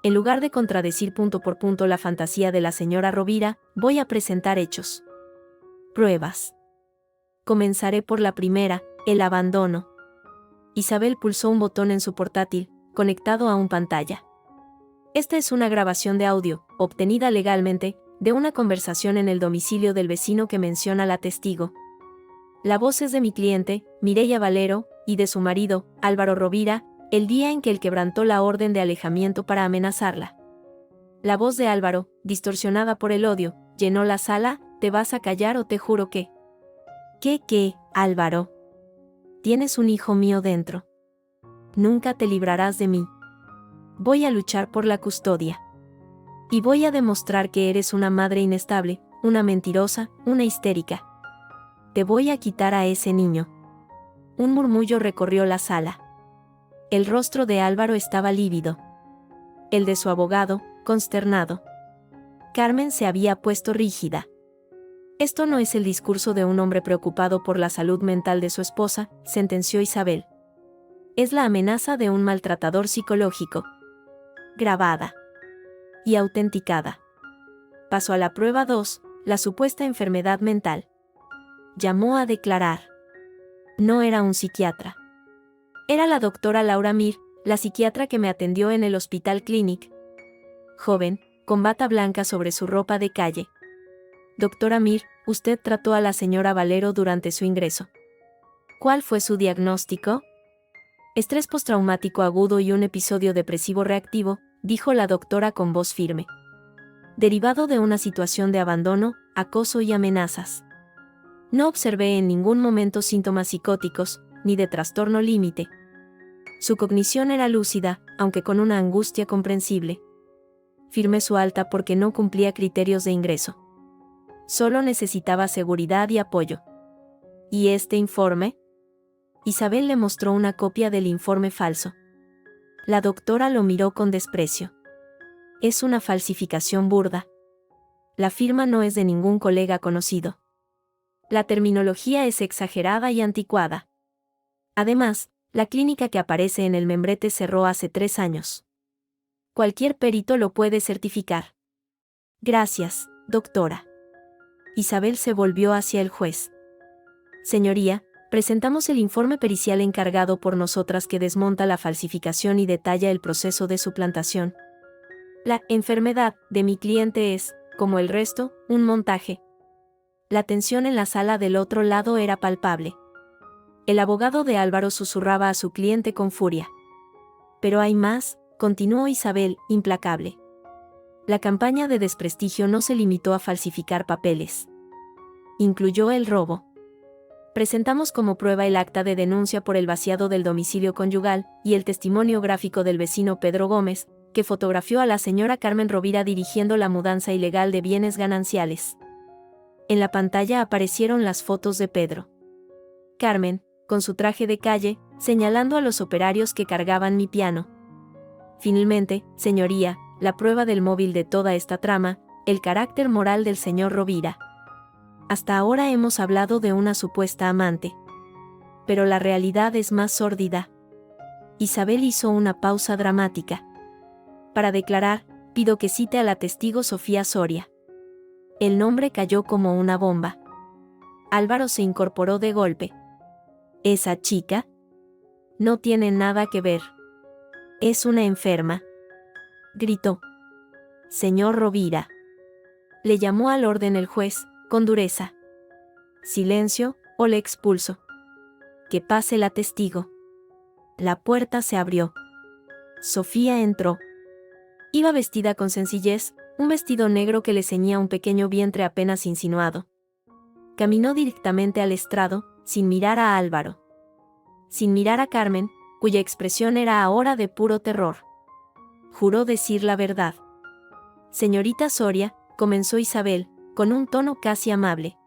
En lugar de contradecir punto por punto la fantasía de la señora Rovira, voy a presentar hechos. Pruebas. Comenzaré por la primera, el abandono. Isabel pulsó un botón en su portátil, conectado a una pantalla. Esta es una grabación de audio, obtenida legalmente, de una conversación en el domicilio del vecino que menciona la testigo. La voz es de mi cliente, Mireia Valero, y de su marido, Álvaro Rovira, el día en que él quebrantó la orden de alejamiento para amenazarla. La voz de Álvaro, distorsionada por el odio, llenó la sala. ¿Te vas a callar o te juro que? ¿Qué, Álvaro? Tienes un hijo mío dentro. Nunca te librarás de mí. Voy a luchar por la custodia. Y voy a demostrar que eres una madre inestable, una mentirosa, una histérica. Te voy a quitar a ese niño. Un murmullo recorrió la sala. El rostro de Álvaro estaba lívido. El de su abogado, consternado. Carmen se había puesto rígida. Esto no es el discurso de un hombre preocupado por la salud mental de su esposa, sentenció Isabel. Es la amenaza de un maltratador psicológico. Grabada. Y autenticada. Pasó a la prueba 2, la supuesta enfermedad mental. Llamó a declarar. No era un psiquiatra. Era la doctora Laura Mir, la psiquiatra que me atendió en el Hospital Clinic. Joven, con bata blanca sobre su ropa de calle. Doctora Mir, usted trató a la señora Valero durante su ingreso. ¿Cuál fue su diagnóstico? Estrés postraumático agudo y un episodio depresivo reactivo, dijo la doctora con voz firme. Derivado de una situación de abandono, acoso y amenazas. No observé en ningún momento síntomas psicóticos, ni de trastorno límite. Su cognición era lúcida, aunque con una angustia comprensible. Firmé su alta porque no cumplía criterios de ingreso. Solo necesitaba seguridad y apoyo. ¿Y este informe? Isabel le mostró una copia del informe falso. La doctora lo miró con desprecio. Es una falsificación burda. La firma no es de ningún colega conocido. La terminología es exagerada y anticuada. Además, la clínica que aparece en el membrete cerró hace 3 años. Cualquier perito lo puede certificar. Gracias, doctora. Isabel se volvió hacia el juez. Señoría, presentamos el informe pericial encargado por nosotras que desmonta la falsificación y detalla el proceso de suplantación. La enfermedad de mi cliente es, como el resto, un montaje. La tensión en la sala del otro lado era palpable. El abogado de Álvaro susurraba a su cliente con furia. Pero hay más, continuó Isabel, implacable. La campaña de desprestigio no se limitó a falsificar papeles. Incluyó el robo. Presentamos como prueba el acta de denuncia por el vaciado del domicilio conyugal y el testimonio gráfico del vecino Pedro Gómez, que fotografió a la señora Carmen Rovira dirigiendo la mudanza ilegal de bienes gananciales. En la pantalla aparecieron las fotos de Pedro. Carmen, con su traje de calle, señalando a los operarios que cargaban mi piano. Finalmente, señoría, la prueba del móvil de toda esta trama, el carácter moral del señor Rovira. Hasta ahora hemos hablado de una supuesta amante. Pero la realidad es más sórdida. Isabel hizo una pausa dramática. Para declarar, pido que cite a la testigo Sofía Soria. El nombre cayó como una bomba. Álvaro se incorporó de golpe. ¿Esa chica? No tiene nada que ver. Es una enferma. Gritó. Señor Rovira. Le llamó al orden el juez, con dureza. Silencio, o le expulso. Que pase la testigo. La puerta se abrió. Sofía entró. Iba vestida con sencillez, un vestido negro que le ceñía un pequeño vientre apenas insinuado. Caminó directamente al estrado, sin mirar a Álvaro. Sin mirar a Carmen, cuya expresión era ahora de puro terror. Juró decir la verdad. Señorita Soria, comenzó Isabel, con un tono casi amable.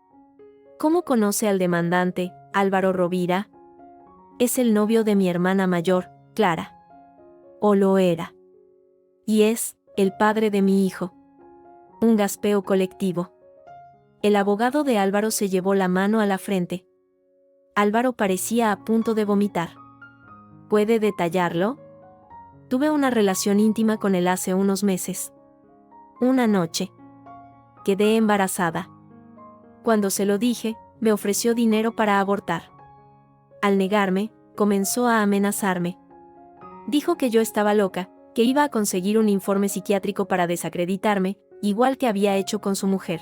¿Cómo conoce al demandante, Álvaro Rovira? Es el novio de mi hermana mayor, Clara. O lo era. Y es, el padre de mi hijo. Un gaspeo colectivo. El abogado de Álvaro se llevó la mano a la frente. Álvaro parecía a punto de vomitar. ¿Puede detallarlo? Tuve una relación íntima con él hace unos meses. Una noche. Quedé embarazada. Cuando se lo dije, me ofreció dinero para abortar. Al negarme, comenzó a amenazarme. Dijo que yo estaba loca, que iba a conseguir un informe psiquiátrico para desacreditarme, igual que había hecho con su mujer.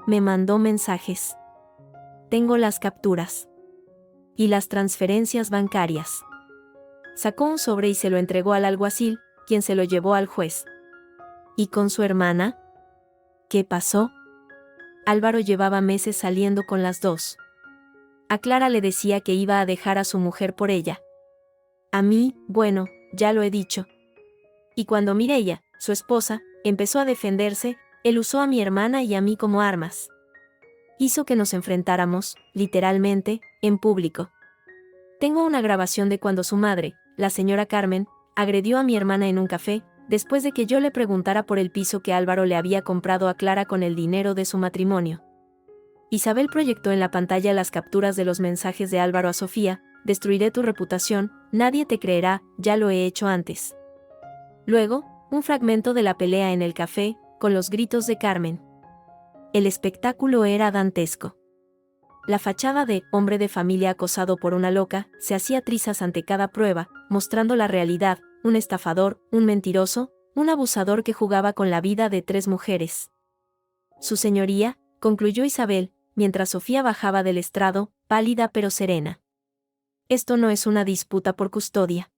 Me mandó mensajes. Tengo las capturas. Y las transferencias bancarias. Sacó un sobre y se lo entregó al alguacil, quien se lo llevó al juez. ¿Y con su hermana? ¿Qué pasó? Álvaro llevaba meses saliendo con las dos. A Clara le decía que iba a dejar a su mujer por ella. A mí, bueno, ya lo he dicho. Y cuando Mireia, su esposa, empezó a defenderse, él usó a mi hermana y a mí como armas. Hizo que nos enfrentáramos, literalmente, en público. Tengo una grabación de cuando su madre, la señora Carmen, agredió a mi hermana en un café, después de que yo le preguntara por el piso que Álvaro le había comprado a Clara con el dinero de su matrimonio. Isabel proyectó en la pantalla las capturas de los mensajes de Álvaro a Sofía: destruiré tu reputación, nadie te creerá, ya lo he hecho antes. Luego, un fragmento de la pelea en el café, con los gritos de Carmen. El espectáculo era dantesco. La fachada de hombre de familia acosado por una loca se hacía trizas ante cada prueba, mostrando la realidad: un estafador, un mentiroso, un abusador que jugaba con la vida de 3 mujeres. Su señoría, concluyó Isabel, mientras Sofía bajaba del estrado, pálida pero serena. Esto no es una disputa por custodia.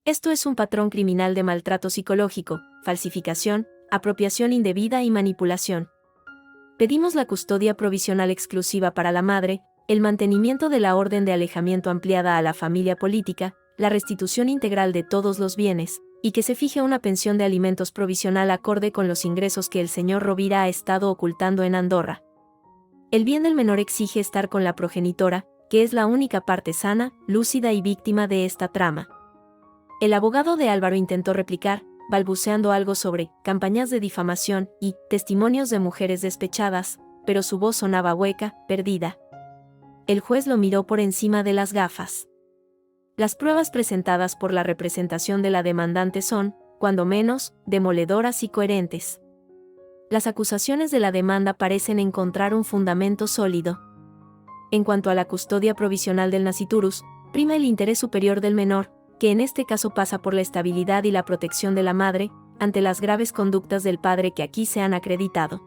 Esto es un patrón criminal de maltrato psicológico, falsificación, apropiación indebida y manipulación. Pedimos la custodia provisional exclusiva para la madre, el mantenimiento de la orden de alejamiento ampliada a la familia política, la restitución integral de todos los bienes, y que se fije una pensión de alimentos provisional acorde con los ingresos que el señor Rovira ha estado ocultando en Andorra. El bien del menor exige estar con la progenitora, que es la única parte sana, lúcida y víctima de esta trama. El abogado de Álvaro intentó replicar, balbuceando algo sobre campañas de difamación y testimonios de mujeres despechadas, pero su voz sonaba hueca, perdida. El juez lo miró por encima de las gafas. Las pruebas presentadas por la representación de la demandante son, cuando menos, demoledoras y coherentes. Las acusaciones de la demanda parecen encontrar un fundamento sólido. En cuanto a la custodia provisional del nasciturus, prima el interés superior del menor, que en este caso pasa por la estabilidad y la protección de la madre, ante las graves conductas del padre que aquí se han acreditado.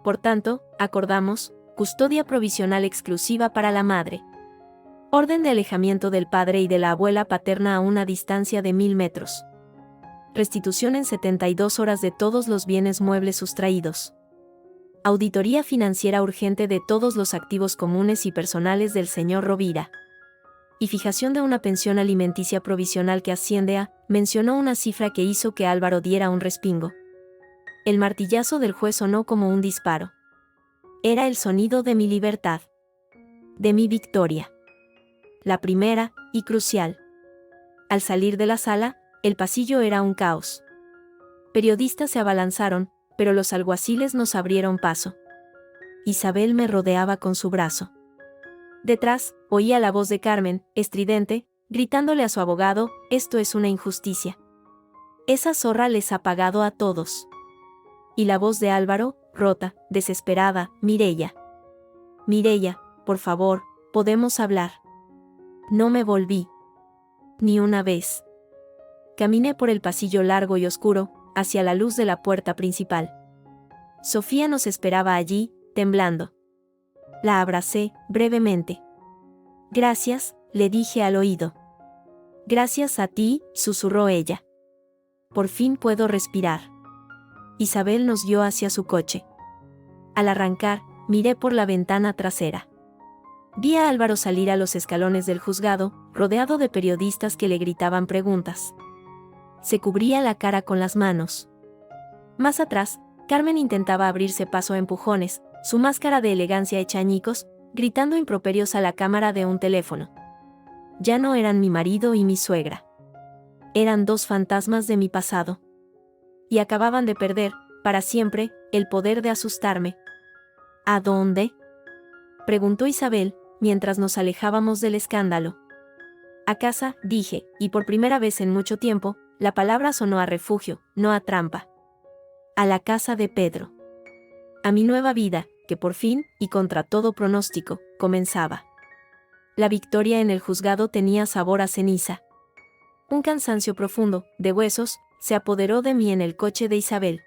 Por tanto, acordamos, custodia provisional exclusiva para la madre. Orden de alejamiento del padre y de la abuela paterna a una distancia de 1000 metros. Restitución en 72 horas de todos los bienes muebles sustraídos. Auditoría financiera urgente de todos los activos comunes y personales del señor Rovira. Y fijación de una pensión alimenticia provisional que asciende a, mencionó una cifra que hizo que Álvaro diera un respingo. El martillazo del juez sonó como un disparo. Era el sonido de mi libertad. De mi victoria. La primera, y crucial. Al salir de la sala, el pasillo era un caos. Periodistas se abalanzaron, pero los alguaciles nos abrieron paso. Isabel me rodeaba con su brazo. Detrás, oía la voz de Carmen, estridente, gritándole a su abogado, esto es una injusticia. Esa zorra les ha pagado a todos. Y la voz de Álvaro, rota, desesperada, Mireia. Mireia, por favor, podemos hablar. No me volví. Ni una vez. Caminé por el pasillo largo y oscuro, hacia la luz de la puerta principal. Sofía nos esperaba allí, temblando. La abracé, brevemente. Gracias, le dije al oído. Gracias a ti, susurró ella. Por fin puedo respirar. Isabel nos guió hacia su coche. Al arrancar, miré por la ventana trasera. Vi a Álvaro salir a los escalones del juzgado, rodeado de periodistas que le gritaban preguntas. Se cubría la cara con las manos. Más atrás, Carmen intentaba abrirse paso a empujones, su máscara de elegancia hecha añicos, gritando improperios a la cámara de un teléfono. Ya no eran mi marido y mi suegra. Eran dos fantasmas de mi pasado. Y acababan de perder, para siempre, el poder de asustarme. ¿A dónde?, preguntó Isabel, mientras nos alejábamos del escándalo. A casa, dije, y por primera vez en mucho tiempo, la palabra sonó a refugio, no a trampa. A la casa de Pedro. A mi nueva vida, que por fin, y contra todo pronóstico, comenzaba. La victoria en el juzgado tenía sabor a ceniza. Un cansancio profundo, de huesos, se apoderó de mí en el coche de Isabel.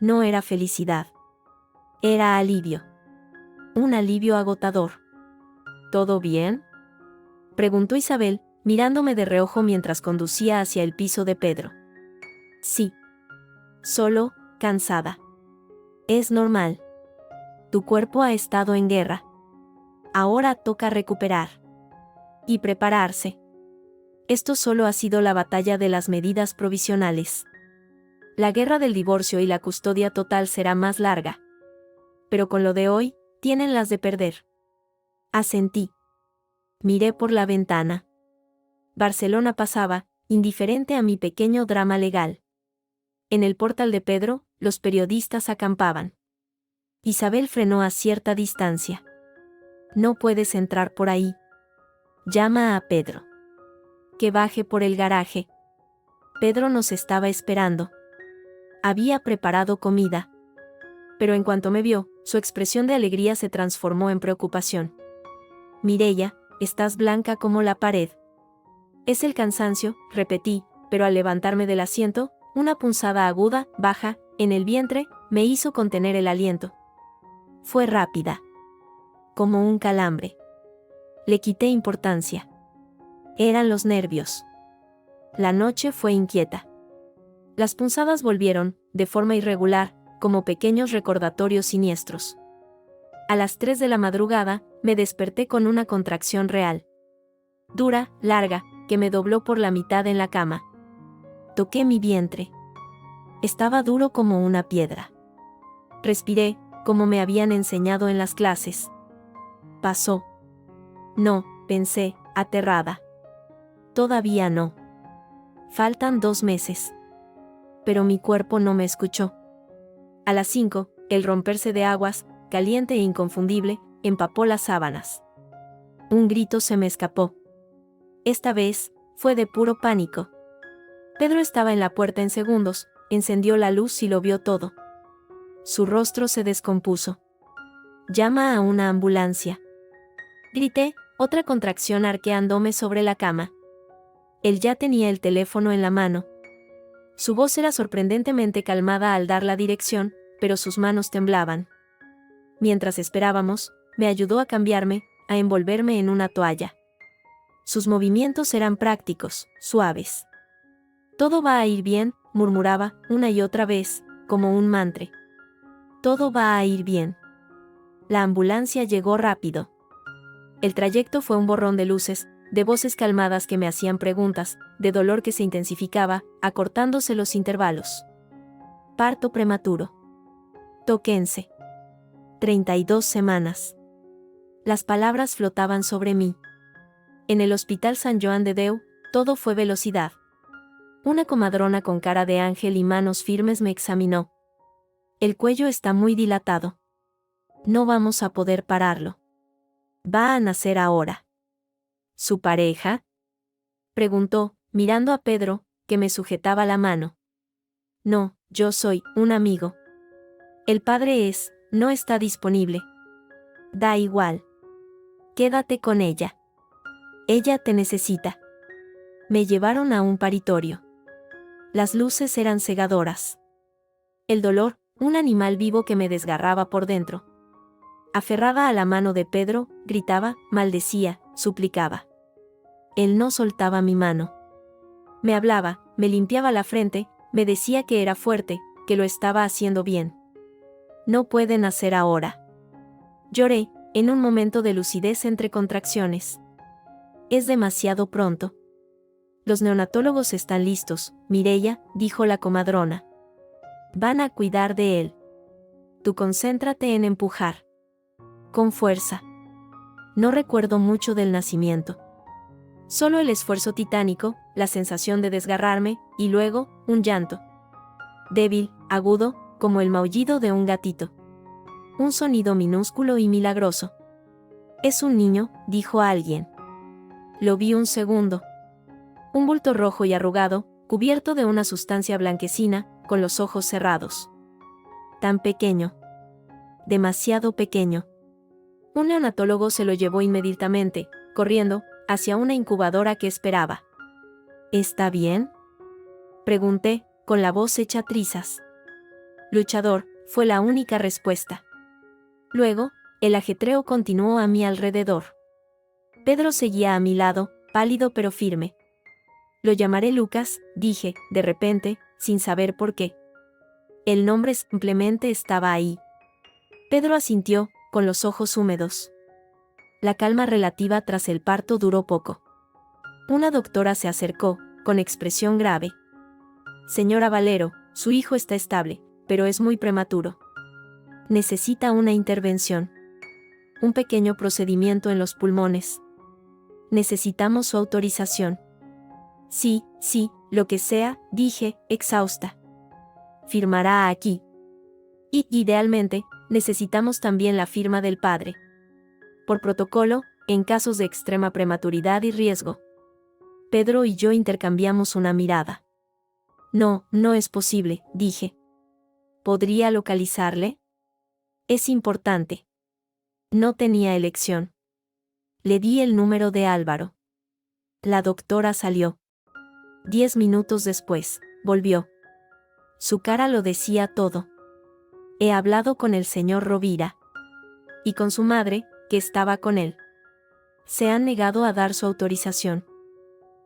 No era felicidad. Era alivio. Un alivio agotador. ¿Todo bien?, preguntó Isabel, mirándome de reojo mientras conducía hacia el piso de Pedro. Sí. Solo, cansada. Es normal. Tu cuerpo ha estado en guerra. Ahora toca recuperar. Y prepararse. Esto solo ha sido la batalla de las medidas provisionales. La guerra del divorcio y la custodia total será más larga. Pero con lo de hoy, tienen las de perder. Asentí. Miré por la ventana. Barcelona pasaba, indiferente a mi pequeño drama legal. En el portal de Pedro, los periodistas acampaban. Isabel frenó a cierta distancia. No puedes entrar por ahí. Llama a Pedro. Que baje por el garaje. Pedro nos estaba esperando. Había preparado comida. Pero en cuanto me vio, su expresión de alegría se transformó en preocupación. Mireia, estás blanca como la pared. Es el cansancio, repetí, pero al levantarme del asiento, una punzada aguda, baja, en el vientre, me hizo contener el aliento. Fue rápida. Como un calambre. Le quité importancia. Eran los nervios. La noche fue inquieta. Las punzadas volvieron, de forma irregular, como pequeños recordatorios siniestros. A las 3 de la madrugada, me desperté con una contracción real. Dura, larga, que me dobló por la mitad en la cama. Toqué mi vientre. Estaba duro como una piedra. Respiré, como me habían enseñado en las clases. Pasó. No, pensé, aterrada. Todavía no. Faltan 2 meses. Pero mi cuerpo no me escuchó. A las 5, el romperse de aguas, caliente e inconfundible, empapó las sábanas. Un grito se me escapó. Esta vez, fue de puro pánico. Pedro estaba en la puerta en segundos, encendió la luz y lo vio todo. Su rostro se descompuso. «Llama a una ambulancia», grité, otra contracción arqueándome sobre la cama. Él ya tenía el teléfono en la mano. Su voz era sorprendentemente calmada al dar la dirección, pero sus manos temblaban. Mientras esperábamos, me ayudó a cambiarme, a envolverme en una toalla. Sus movimientos eran prácticos, suaves. «Todo va a ir bien», murmuraba, una y otra vez, como un mantra. «Todo va a ir bien». La ambulancia llegó rápido. El trayecto fue un borrón de luces, de voces calmadas que me hacían preguntas, de dolor que se intensificaba, acortándose los intervalos. Parto prematuro. Toquense. 32 semanas. Las palabras flotaban sobre mí. En el Hospital San Joan de Déu, todo fue velocidad. Una comadrona con cara de ángel y manos firmes me examinó. «El cuello está muy dilatado. No vamos a poder pararlo. Va a nacer ahora». «¿Su pareja?», preguntó, mirando a Pedro, que me sujetaba la mano. «No, yo soy un amigo. El padre no está disponible». «Da igual. Quédate con ella. Ella te necesita». Me llevaron a un paritorio. Las luces eran cegadoras. El dolor, un animal vivo que me desgarraba por dentro. Aferrada a la mano de Pedro, gritaba, maldecía, suplicaba. Él no soltaba mi mano. Me hablaba, me limpiaba la frente, me decía que era fuerte, que lo estaba haciendo bien. «No puede nacer ahora». Lloré, en un momento de lucidez entre contracciones. «Es demasiado pronto». «Los neonatólogos están listos, Mireia», dijo la comadrona. «Van a cuidar de él. Tú concéntrate en empujar. Con fuerza». No recuerdo mucho del nacimiento. Solo el esfuerzo titánico, la sensación de desgarrarme, y luego, un llanto. Débil, agudo, como el maullido de un gatito. Un sonido minúsculo y milagroso. «Es un niño», dijo alguien. Lo vi un segundo. Un bulto rojo y arrugado, cubierto de una sustancia blanquecina, con los ojos cerrados. Tan pequeño. Demasiado pequeño. Un neonatólogo se lo llevó inmediatamente, corriendo, hacia una incubadora que esperaba. «¿Está bien?», pregunté, con la voz hecha trizas. «Luchador», fue la única respuesta. Luego, el ajetreo continuó a mi alrededor. Pedro seguía a mi lado, pálido pero firme. «Lo llamaré Lucas», dije, de repente, sin saber por qué. El nombre simplemente estaba ahí. Pedro asintió, con los ojos húmedos. La calma relativa tras el parto duró poco. Una doctora se acercó, con expresión grave. «Señora Valero, su hijo está estable, pero es muy prematuro. Necesita una intervención. Un pequeño procedimiento en los pulmones. Necesitamos su autorización». «Sí, sí, lo que sea», dije, exhausta. «Firmará aquí. Y, idealmente, necesitamos también la firma del padre. Por protocolo, en casos de extrema prematuridad y riesgo». Pedro y yo intercambiamos una mirada. «No, no es posible», dije. «¿Podría localizarle? Es importante». No tenía elección. Le di el número de Álvaro. La doctora salió. 10 minutos después, volvió. Su cara lo decía todo. «He hablado con el señor Rovira. Y con su madre, que estaba con él. Se han negado a dar su autorización.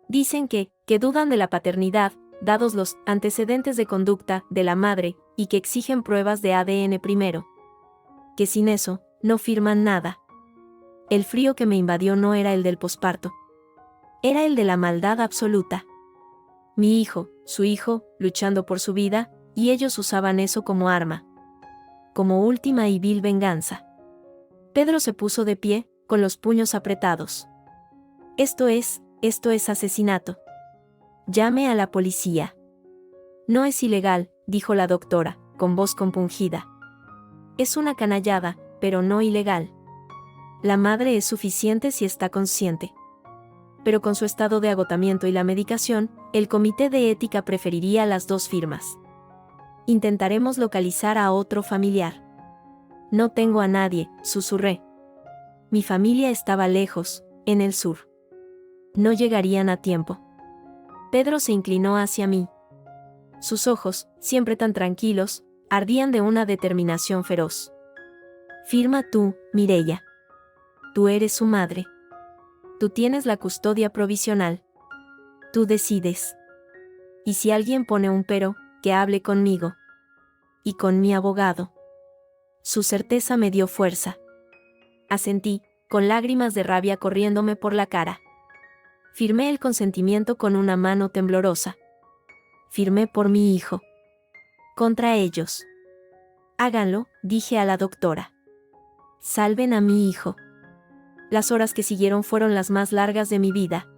Dicen que dudan de la paternidad, dados los antecedentes de conducta de la madre, y que exigen pruebas de ADN primero. Que sin eso, no firman nada». El frío que me invadió no era el del posparto. Era el de la maldad absoluta. Mi hijo, su hijo, luchando por su vida, y ellos usaban eso como arma. Como última y vil venganza. Pedro se puso de pie, con los puños apretados. Esto es asesinato. Llame a la policía. No es ilegal, dijo la doctora, con voz compungida. Es una canallada, pero no ilegal. La madre es suficiente si está consciente. Pero con su estado de agotamiento y la medicación, el comité de ética preferiría las 2 firmas. Intentaremos localizar a otro familiar. No tengo a nadie, susurré. Mi familia estaba lejos, en el sur. No llegarían a tiempo. Pedro se inclinó hacia mí. Sus ojos, siempre tan tranquilos, ardían de una determinación feroz. Firma tú, Mireia. Tú eres su madre. Tú tienes la custodia provisional. Tú decides. Y si alguien pone un pero, que hable conmigo. Y con mi abogado. Su certeza me dio fuerza. Asentí, con lágrimas de rabia corriéndome por la cara. Firmé el consentimiento con una mano temblorosa. Firmé por mi hijo. Contra ellos. Háganlo, dije a la doctora. Salven a mi hijo. Las horas que siguieron fueron las más largas de mi vida.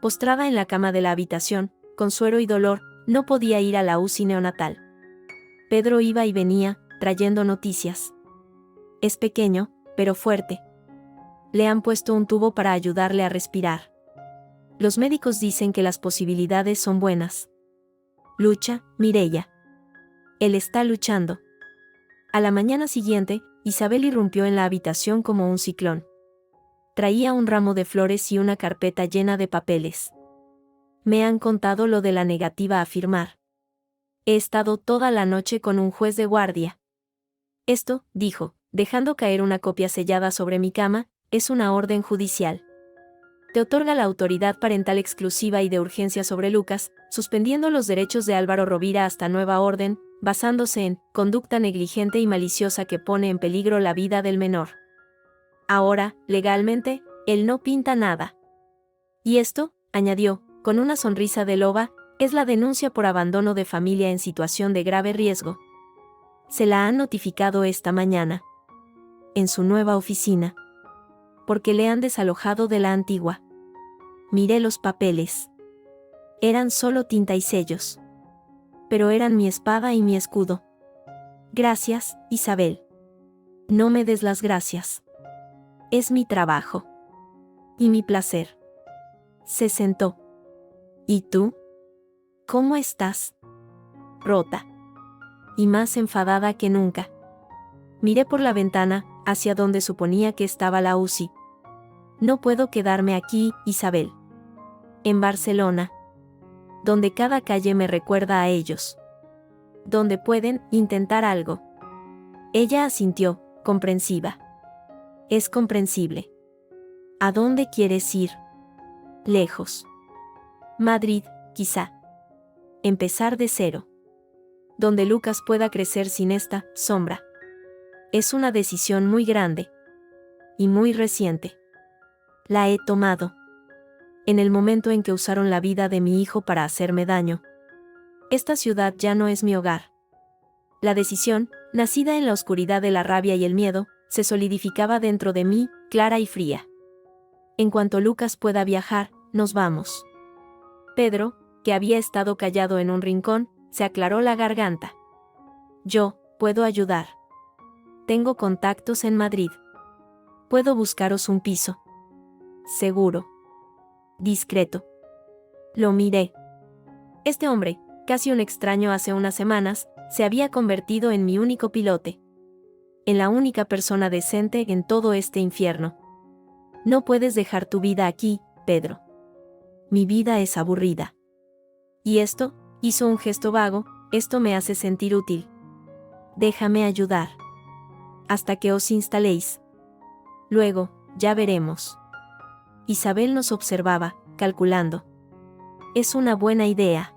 Postrada en la cama de la habitación, con suero y dolor, no podía ir a la UCI neonatal. Pedro iba y venía, trayendo noticias. Es pequeño, pero fuerte. Le han puesto un tubo para ayudarle a respirar. Los médicos dicen que las posibilidades son buenas. Lucha, Mireia. Él está luchando. A la mañana siguiente, Isabel irrumpió en la habitación como un ciclón. Traía un ramo de flores y una carpeta llena de papeles. Me han contado lo de la negativa a firmar. He estado toda la noche con un juez de guardia. Esto, dijo, dejando caer una copia sellada sobre mi cama, es una orden judicial. Te otorga la autoridad parental exclusiva y de urgencia sobre Lucas, suspendiendo los derechos de Álvaro Rovira hasta nueva orden, basándose en conducta negligente y maliciosa que pone en peligro la vida del menor. Ahora, legalmente, él no pinta nada. Y esto, añadió, con una sonrisa de loba, es la denuncia por abandono de familia en situación de grave riesgo. Se la han notificado esta mañana. En su nueva oficina. Porque le han desalojado de la antigua. Miré los papeles. Eran solo tinta y sellos. Pero eran mi espada y mi escudo. Gracias, Isabel. No me des las gracias. Es mi trabajo. Y mi placer. Se sentó. ¿Y tú? ¿Cómo estás? Rota. Y más enfadada que nunca. Miré por la ventana, hacia donde suponía que estaba la UCI. No puedo quedarme aquí, Isabel. En Barcelona. Donde cada calle me recuerda a ellos. Donde pueden intentar algo. Ella asintió, comprensiva. Es comprensible. ¿A dónde quieres ir? Lejos. Madrid, quizá. Empezar de cero. Donde Lucas pueda crecer sin esta sombra. Es una decisión muy grande. Y muy reciente. La he tomado. En el momento en que usaron la vida de mi hijo para hacerme daño. Esta ciudad ya no es mi hogar. La decisión, nacida en la oscuridad de la rabia y el miedo, se solidificaba dentro de mí, clara y fría. En cuanto Lucas pueda viajar, nos vamos. Pedro, que había estado callado en un rincón, se aclaró la garganta. Yo, puedo ayudar. Tengo contactos en Madrid. Puedo buscaros un piso. Seguro. Discreto. Lo miré. Este hombre, casi un extraño hace unas semanas, se había convertido en mi único pilote. En la única persona decente en todo este infierno. No puedes dejar tu vida aquí, Pedro. Mi vida es aburrida. Y esto, hizo un gesto vago, esto me hace sentir útil. Déjame ayudar. Hasta que os instaléis. Luego, ya veremos. Isabel nos observaba, calculando. Es una buena idea.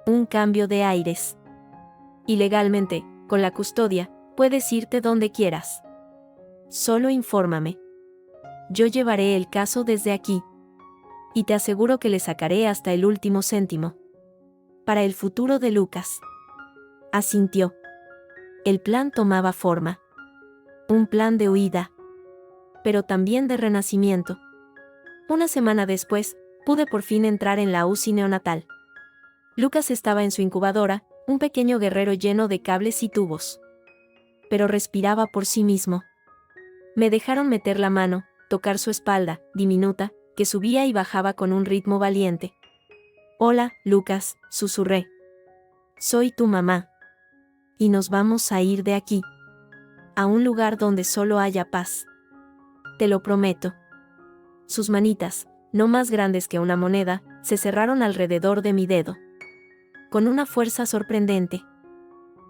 Un cambio de aires. Y legalmente, con la custodia, puedes irte donde quieras. Solo infórmame. Yo llevaré el caso desde aquí. Y te aseguro que le sacaré hasta el último céntimo. Para el futuro de Lucas. Asintió. El plan tomaba forma. Un plan de huida. pero también de renacimiento. Una semana después, pude por fin entrar en la UCI neonatal. Lucas estaba en su incubadora, un pequeño guerrero lleno de cables y tubos. Pero respiraba por sí mismo. Me dejaron meter la mano, tocar su espalda, diminuta, que subía y bajaba con un ritmo valiente. «Hola, Lucas», susurré. «Soy tu mamá. Y nos vamos a ir de aquí. A un lugar donde solo haya paz. Te lo prometo». Sus manitas, no más grandes que una moneda, se cerraron alrededor de mi dedo. Con una fuerza sorprendente.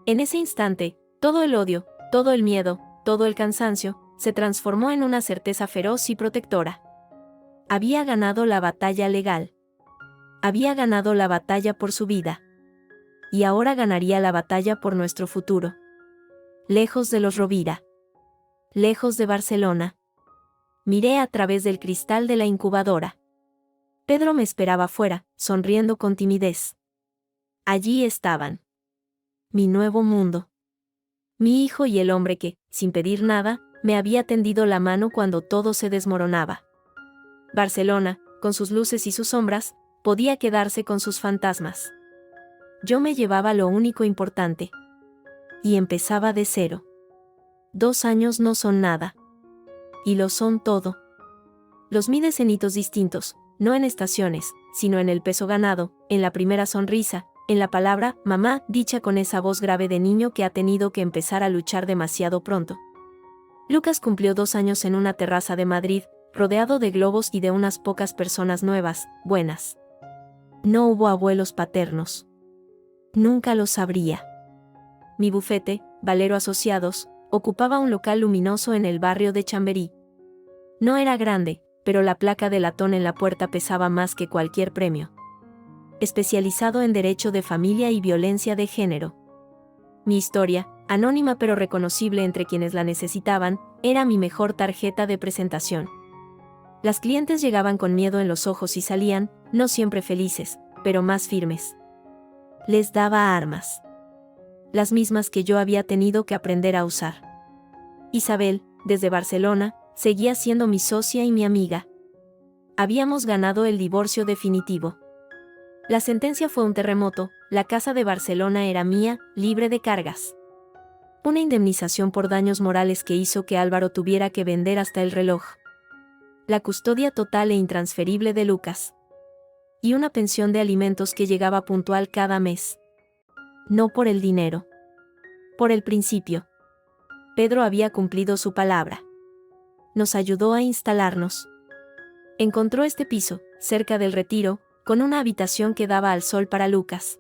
En ese instante, todo el odio, todo el miedo, todo el cansancio, se transformó en una certeza feroz y protectora. Había ganado la batalla legal. Había ganado la batalla por su vida. Y ahora ganaría la batalla por nuestro futuro. Lejos de los Rovira. Lejos de Barcelona. Miré a través del cristal de la incubadora. Pedro me esperaba fuera, sonriendo con timidez. Allí estaban. Mi nuevo mundo. Mi hijo y el hombre que, sin pedir nada, me había tendido la mano cuando todo se desmoronaba. Barcelona, con sus luces y sus sombras, podía quedarse con sus fantasmas. Yo me llevaba lo único importante. Y empezaba de cero. 2 años no son nada. Y lo son todo. Los mides en hitos distintos, no en estaciones, sino en el peso ganado, en la primera sonrisa, en la palabra «mamá» dicha con esa voz grave de niño que ha tenido que empezar a luchar demasiado pronto. Lucas cumplió 2 años en una terraza de Madrid, rodeado de globos y de unas pocas personas nuevas, buenas. No hubo abuelos paternos. Nunca lo sabría. Mi bufete, Valero Asociados, ocupaba un local luminoso en el barrio de Chamberí. No era grande, pero la placa de latón en la puerta pesaba más que cualquier premio. Especializado en derecho de familia y violencia de género. Mi historia, anónima pero reconocible entre quienes la necesitaban, era mi mejor tarjeta de presentación. Las clientes llegaban con miedo en los ojos y salían, no siempre felices, pero más firmes. Les daba armas. Las mismas que yo había tenido que aprender a usar. Isabel, desde Barcelona, seguía siendo mi socia y mi amiga. Habíamos ganado el divorcio definitivo. La sentencia fue un terremoto, la casa de Barcelona era mía, libre de cargas. Una indemnización por daños morales que hizo que Álvaro tuviera que vender hasta el reloj. La custodia total e intransferible de Lucas. Y una pensión de alimentos que llegaba puntual cada mes. No por el dinero. Por el principio. Pedro había cumplido su palabra. Nos ayudó a instalarnos. Encontró este piso, cerca del Retiro, con una habitación que daba al sol para Lucas.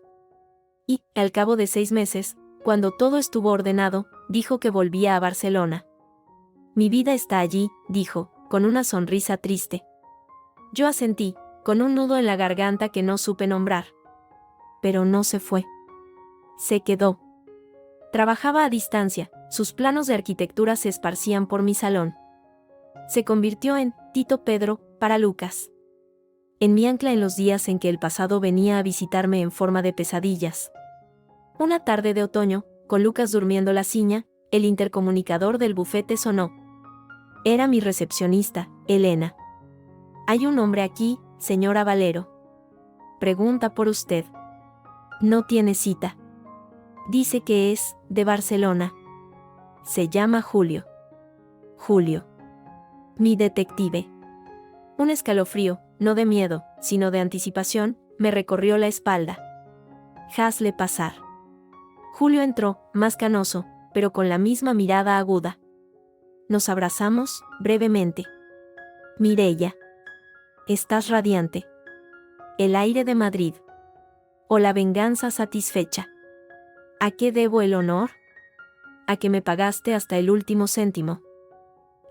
Y, al cabo de 6 meses, cuando todo estuvo ordenado, dijo que volvía a Barcelona. Mi vida está allí, dijo, con una sonrisa triste. Yo asentí, con un nudo en la garganta que no supe nombrar. Pero no se fue. Se quedó. Trabajaba a distancia, sus planos de arquitectura se esparcían por mi salón. Se convirtió en Tito Pedro para Lucas. En mi ancla en los días en que el pasado venía a visitarme en forma de pesadillas. Una tarde de otoño, con Lucas durmiendo la ciña, el intercomunicador del bufete sonó. Era mi recepcionista, Elena. «Hay un hombre aquí, señora Valero. Pregunta por usted. No tiene cita. Dice que es de Barcelona. Se llama Julio». Julio. Mi detective. Un escalofrío, no de miedo, sino de anticipación, me recorrió la espalda. Hazle pasar. Julio entró, más canoso, pero con la misma mirada aguda. Nos abrazamos, brevemente. Mireia. Estás radiante. El aire de Madrid. O la venganza satisfecha. ¿A qué debo el honor? A que me pagaste hasta el último céntimo.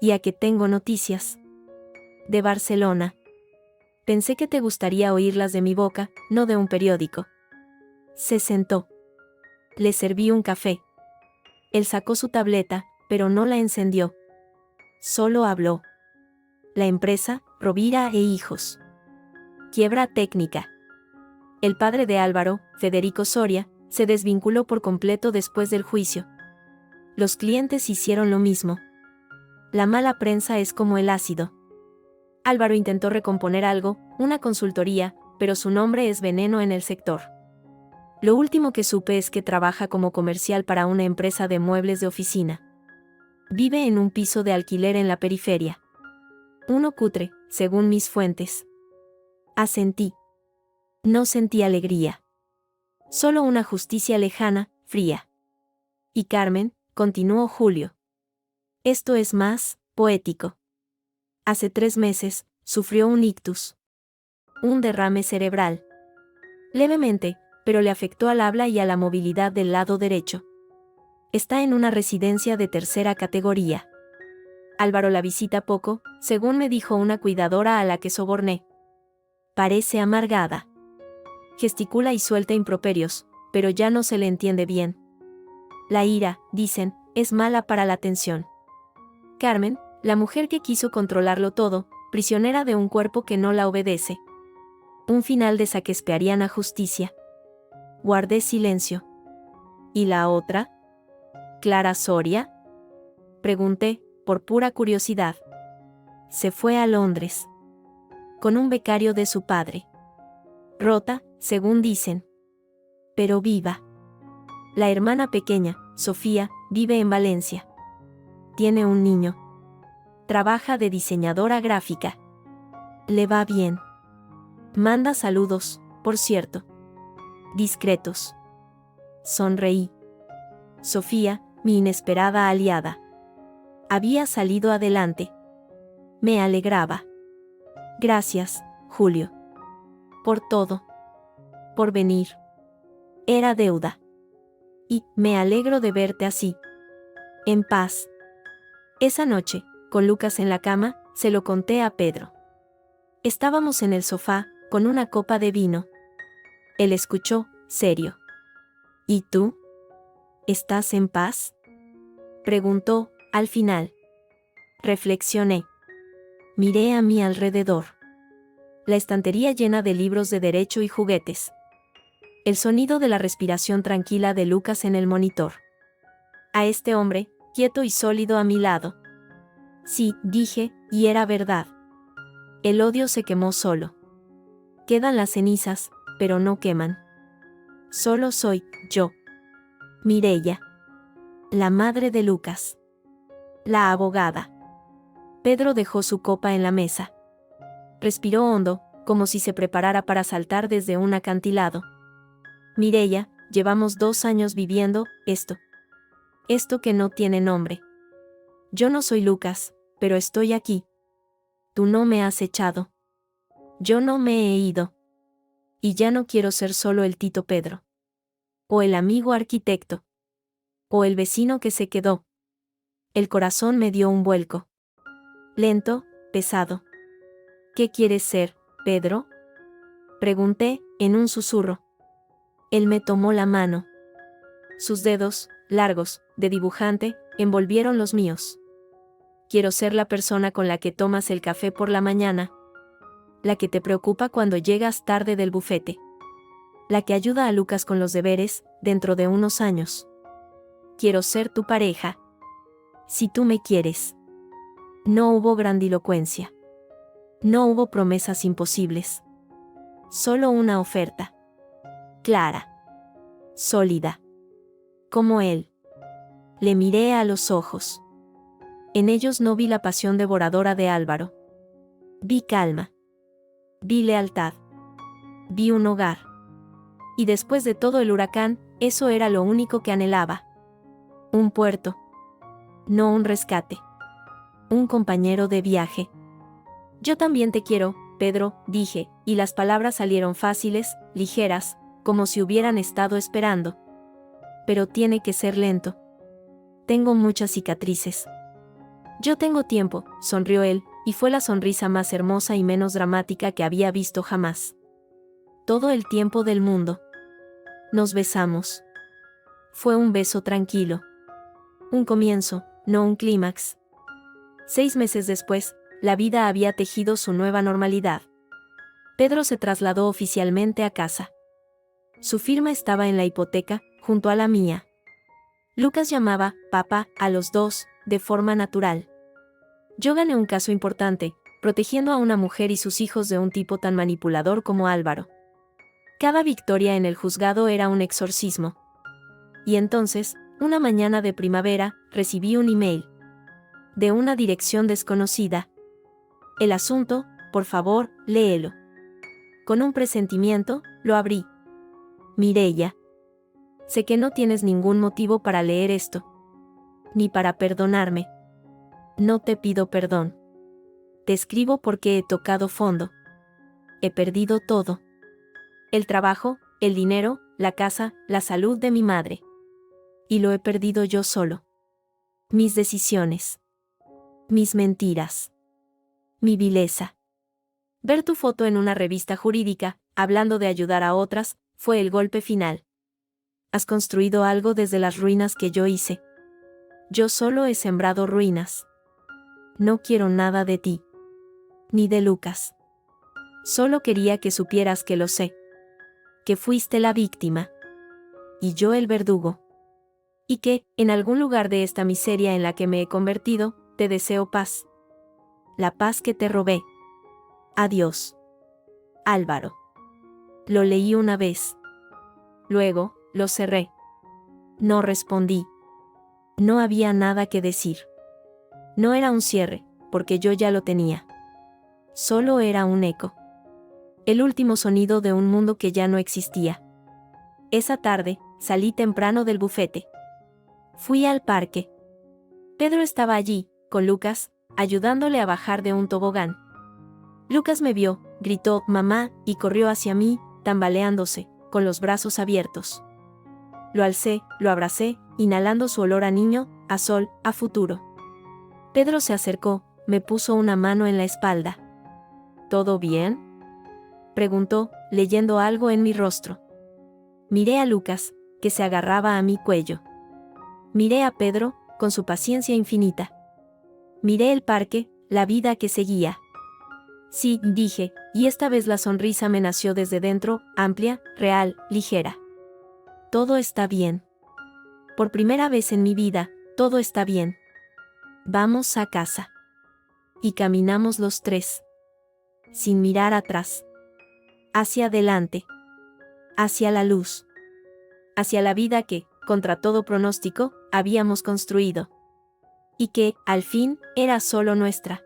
Y a que tengo noticias. De Barcelona. Pensé que te gustaría oírlas de mi boca, no de un periódico. Se sentó. Le serví un café. Él sacó su tableta, pero no la encendió. Solo habló. La empresa, Rovira e Hijos. Quiebra técnica. El padre de Álvaro, Federico Soria, se desvinculó por completo después del juicio. Los clientes hicieron lo mismo. La mala prensa es como el ácido. Álvaro intentó recomponer algo, una consultoría, pero su nombre es veneno en el sector. Lo último que supe es que trabaja como comercial para una empresa de muebles de oficina. Vive en un piso de alquiler en la periferia. Uno cutre, según mis fuentes. Asentí. No sentí alegría. Solo una justicia lejana, fría. Y Carmen, continuó Julio. Esto es más poético. Hace 3 meses, sufrió un ictus. Un derrame cerebral. Levemente, pero le afectó al habla y a la movilidad del lado derecho. Está en una residencia de tercera categoría. Álvaro la visita poco, según me dijo una cuidadora a la que soborné. Parece amargada. Gesticula y suelta improperios, pero ya no se le entiende bien. La ira, dicen, es mala para la atención. Carmen, la mujer que quiso controlarlo todo, prisionera de un cuerpo que no la obedece. Un final de shakespeariana justicia. Guardé silencio. ¿Y la otra? ¿Clara Soria? Pregunté, por pura curiosidad. Se fue a Londres. Con un becario de su padre. Rota, según dicen. Pero viva. La hermana pequeña, Sofía, vive en Valencia. Tiene un niño. Trabaja de diseñadora gráfica. Le va bien. Manda saludos, por cierto. Discretos. Sonreí. Sofía, mi inesperada aliada. Había salido adelante. Me alegraba. Gracias, Julio. Por todo. Por venir. Era deuda. Y me alegro de verte así. En paz. Esa noche, con Lucas en la cama, se lo conté a Pedro. Estábamos en el sofá, con una copa de vino. Él escuchó, serio. ¿Y tú? ¿Estás en paz? Preguntó, al final. Reflexioné. Miré a mi alrededor. La estantería llena de libros de derecho y juguetes. El sonido de la respiración tranquila de Lucas en el monitor. A este hombre, quieto y sólido a mi lado. Sí, dije, y era verdad. El odio se quemó solo. Quedan las cenizas, pero no queman. Solo soy yo. Mireia. La madre de Lucas. La abogada. Pedro dejó su copa en la mesa. Respiró hondo, como si se preparara para saltar desde un acantilado. Mireia, llevamos 2 años viviendo esto. Esto que no tiene nombre. Yo no soy Lucas, pero estoy aquí. Tú no me has echado. Yo no me he ido. Y ya no quiero ser solo el Tito Pedro. O el amigo arquitecto. O el vecino que se quedó. El corazón me dio un vuelco. Lento, pesado. ¿Qué quieres ser, Pedro? Pregunté, en un susurro. Él me tomó la mano. Sus dedos, largos, de dibujante, envolvieron los míos. Quiero ser la persona con la que tomas el café por la mañana. La que te preocupa cuando llegas tarde del bufete. La que ayuda a Lucas con los deberes, dentro de unos años. Quiero ser tu pareja. Si tú me quieres. No hubo grandilocuencia. No hubo promesas imposibles. Solo una oferta. Clara. Sólida. Como él. Le miré a los ojos. En ellos no vi la pasión devoradora de Álvaro. Vi calma. Vi lealtad. Vi un hogar. Y después de todo el huracán, eso era lo único que anhelaba. Un puerto. No un rescate. Un compañero de viaje. Yo también te quiero, Pedro, dije, y las palabras salieron fáciles, ligeras, como si hubieran estado esperando. Pero tiene que ser lento. Tengo muchas cicatrices. Yo tengo tiempo, sonrió él, y fue la sonrisa más hermosa y menos dramática que había visto jamás. Todo el tiempo del mundo. Nos besamos. Fue un beso tranquilo. Un comienzo, no un clímax. 6 meses después, la vida había tejido su nueva normalidad. Pedro se trasladó oficialmente a casa. Su firma estaba en la hipoteca, junto a la mía. Lucas llamaba, papá, a los dos, de forma natural. Yo gané un caso importante, protegiendo a una mujer y sus hijos de un tipo tan manipulador como Álvaro. Cada victoria en el juzgado era un exorcismo. Y entonces, una mañana de primavera, recibí un email. De una dirección desconocida. El asunto, por favor, léelo. Con un presentimiento, lo abrí. Mireia. Sé que no tienes ningún motivo para leer esto. Ni para perdonarme. No te pido perdón. Te escribo porque he tocado fondo. He perdido todo. El trabajo, el dinero, la casa, la salud de mi madre. Y lo he perdido yo solo. Mis decisiones. Mis mentiras. Mi vileza. Ver tu foto en una revista jurídica, hablando de ayudar a otras, fue el golpe final. Has construido algo desde las ruinas que yo hice. Yo solo he sembrado ruinas. No quiero nada de ti. Ni de Lucas. Solo quería que supieras que lo sé. Que fuiste la víctima. Y yo el verdugo. Y que, en algún lugar de esta miseria en la que me he convertido, te deseo paz. La paz que te robé. Adiós. Álvaro. Lo leí una vez. Luego, lo cerré. No respondí. No había nada que decir. No era un cierre, porque yo ya lo tenía. Solo era un eco. El último sonido de un mundo que ya no existía. Esa tarde, salí temprano del bufete. Fui al parque. Pedro estaba allí, con Lucas, ayudándole a bajar de un tobogán. Lucas me vio, gritó «mamá», y corrió hacia mí, tambaleándose, con los brazos abiertos. Lo alcé, lo abracé, inhalando su olor a niño, a sol, a futuro. Pedro se acercó, me puso una mano en la espalda. ¿Todo bien?, preguntó, leyendo algo en mi rostro. Miré a Lucas, que se agarraba a mi cuello. Miré a Pedro, con su paciencia infinita. Miré el parque, la vida que seguía. Sí, dije, y esta vez la sonrisa me nació desde dentro, amplia, real, ligera. Todo está bien. Por primera vez en mi vida, todo está bien. Vamos a casa. Y caminamos los tres. Sin mirar atrás. Hacia adelante. Hacia la luz. Hacia la vida que, contra todo pronóstico, habíamos construido. Y que, al fin, era solo nuestra.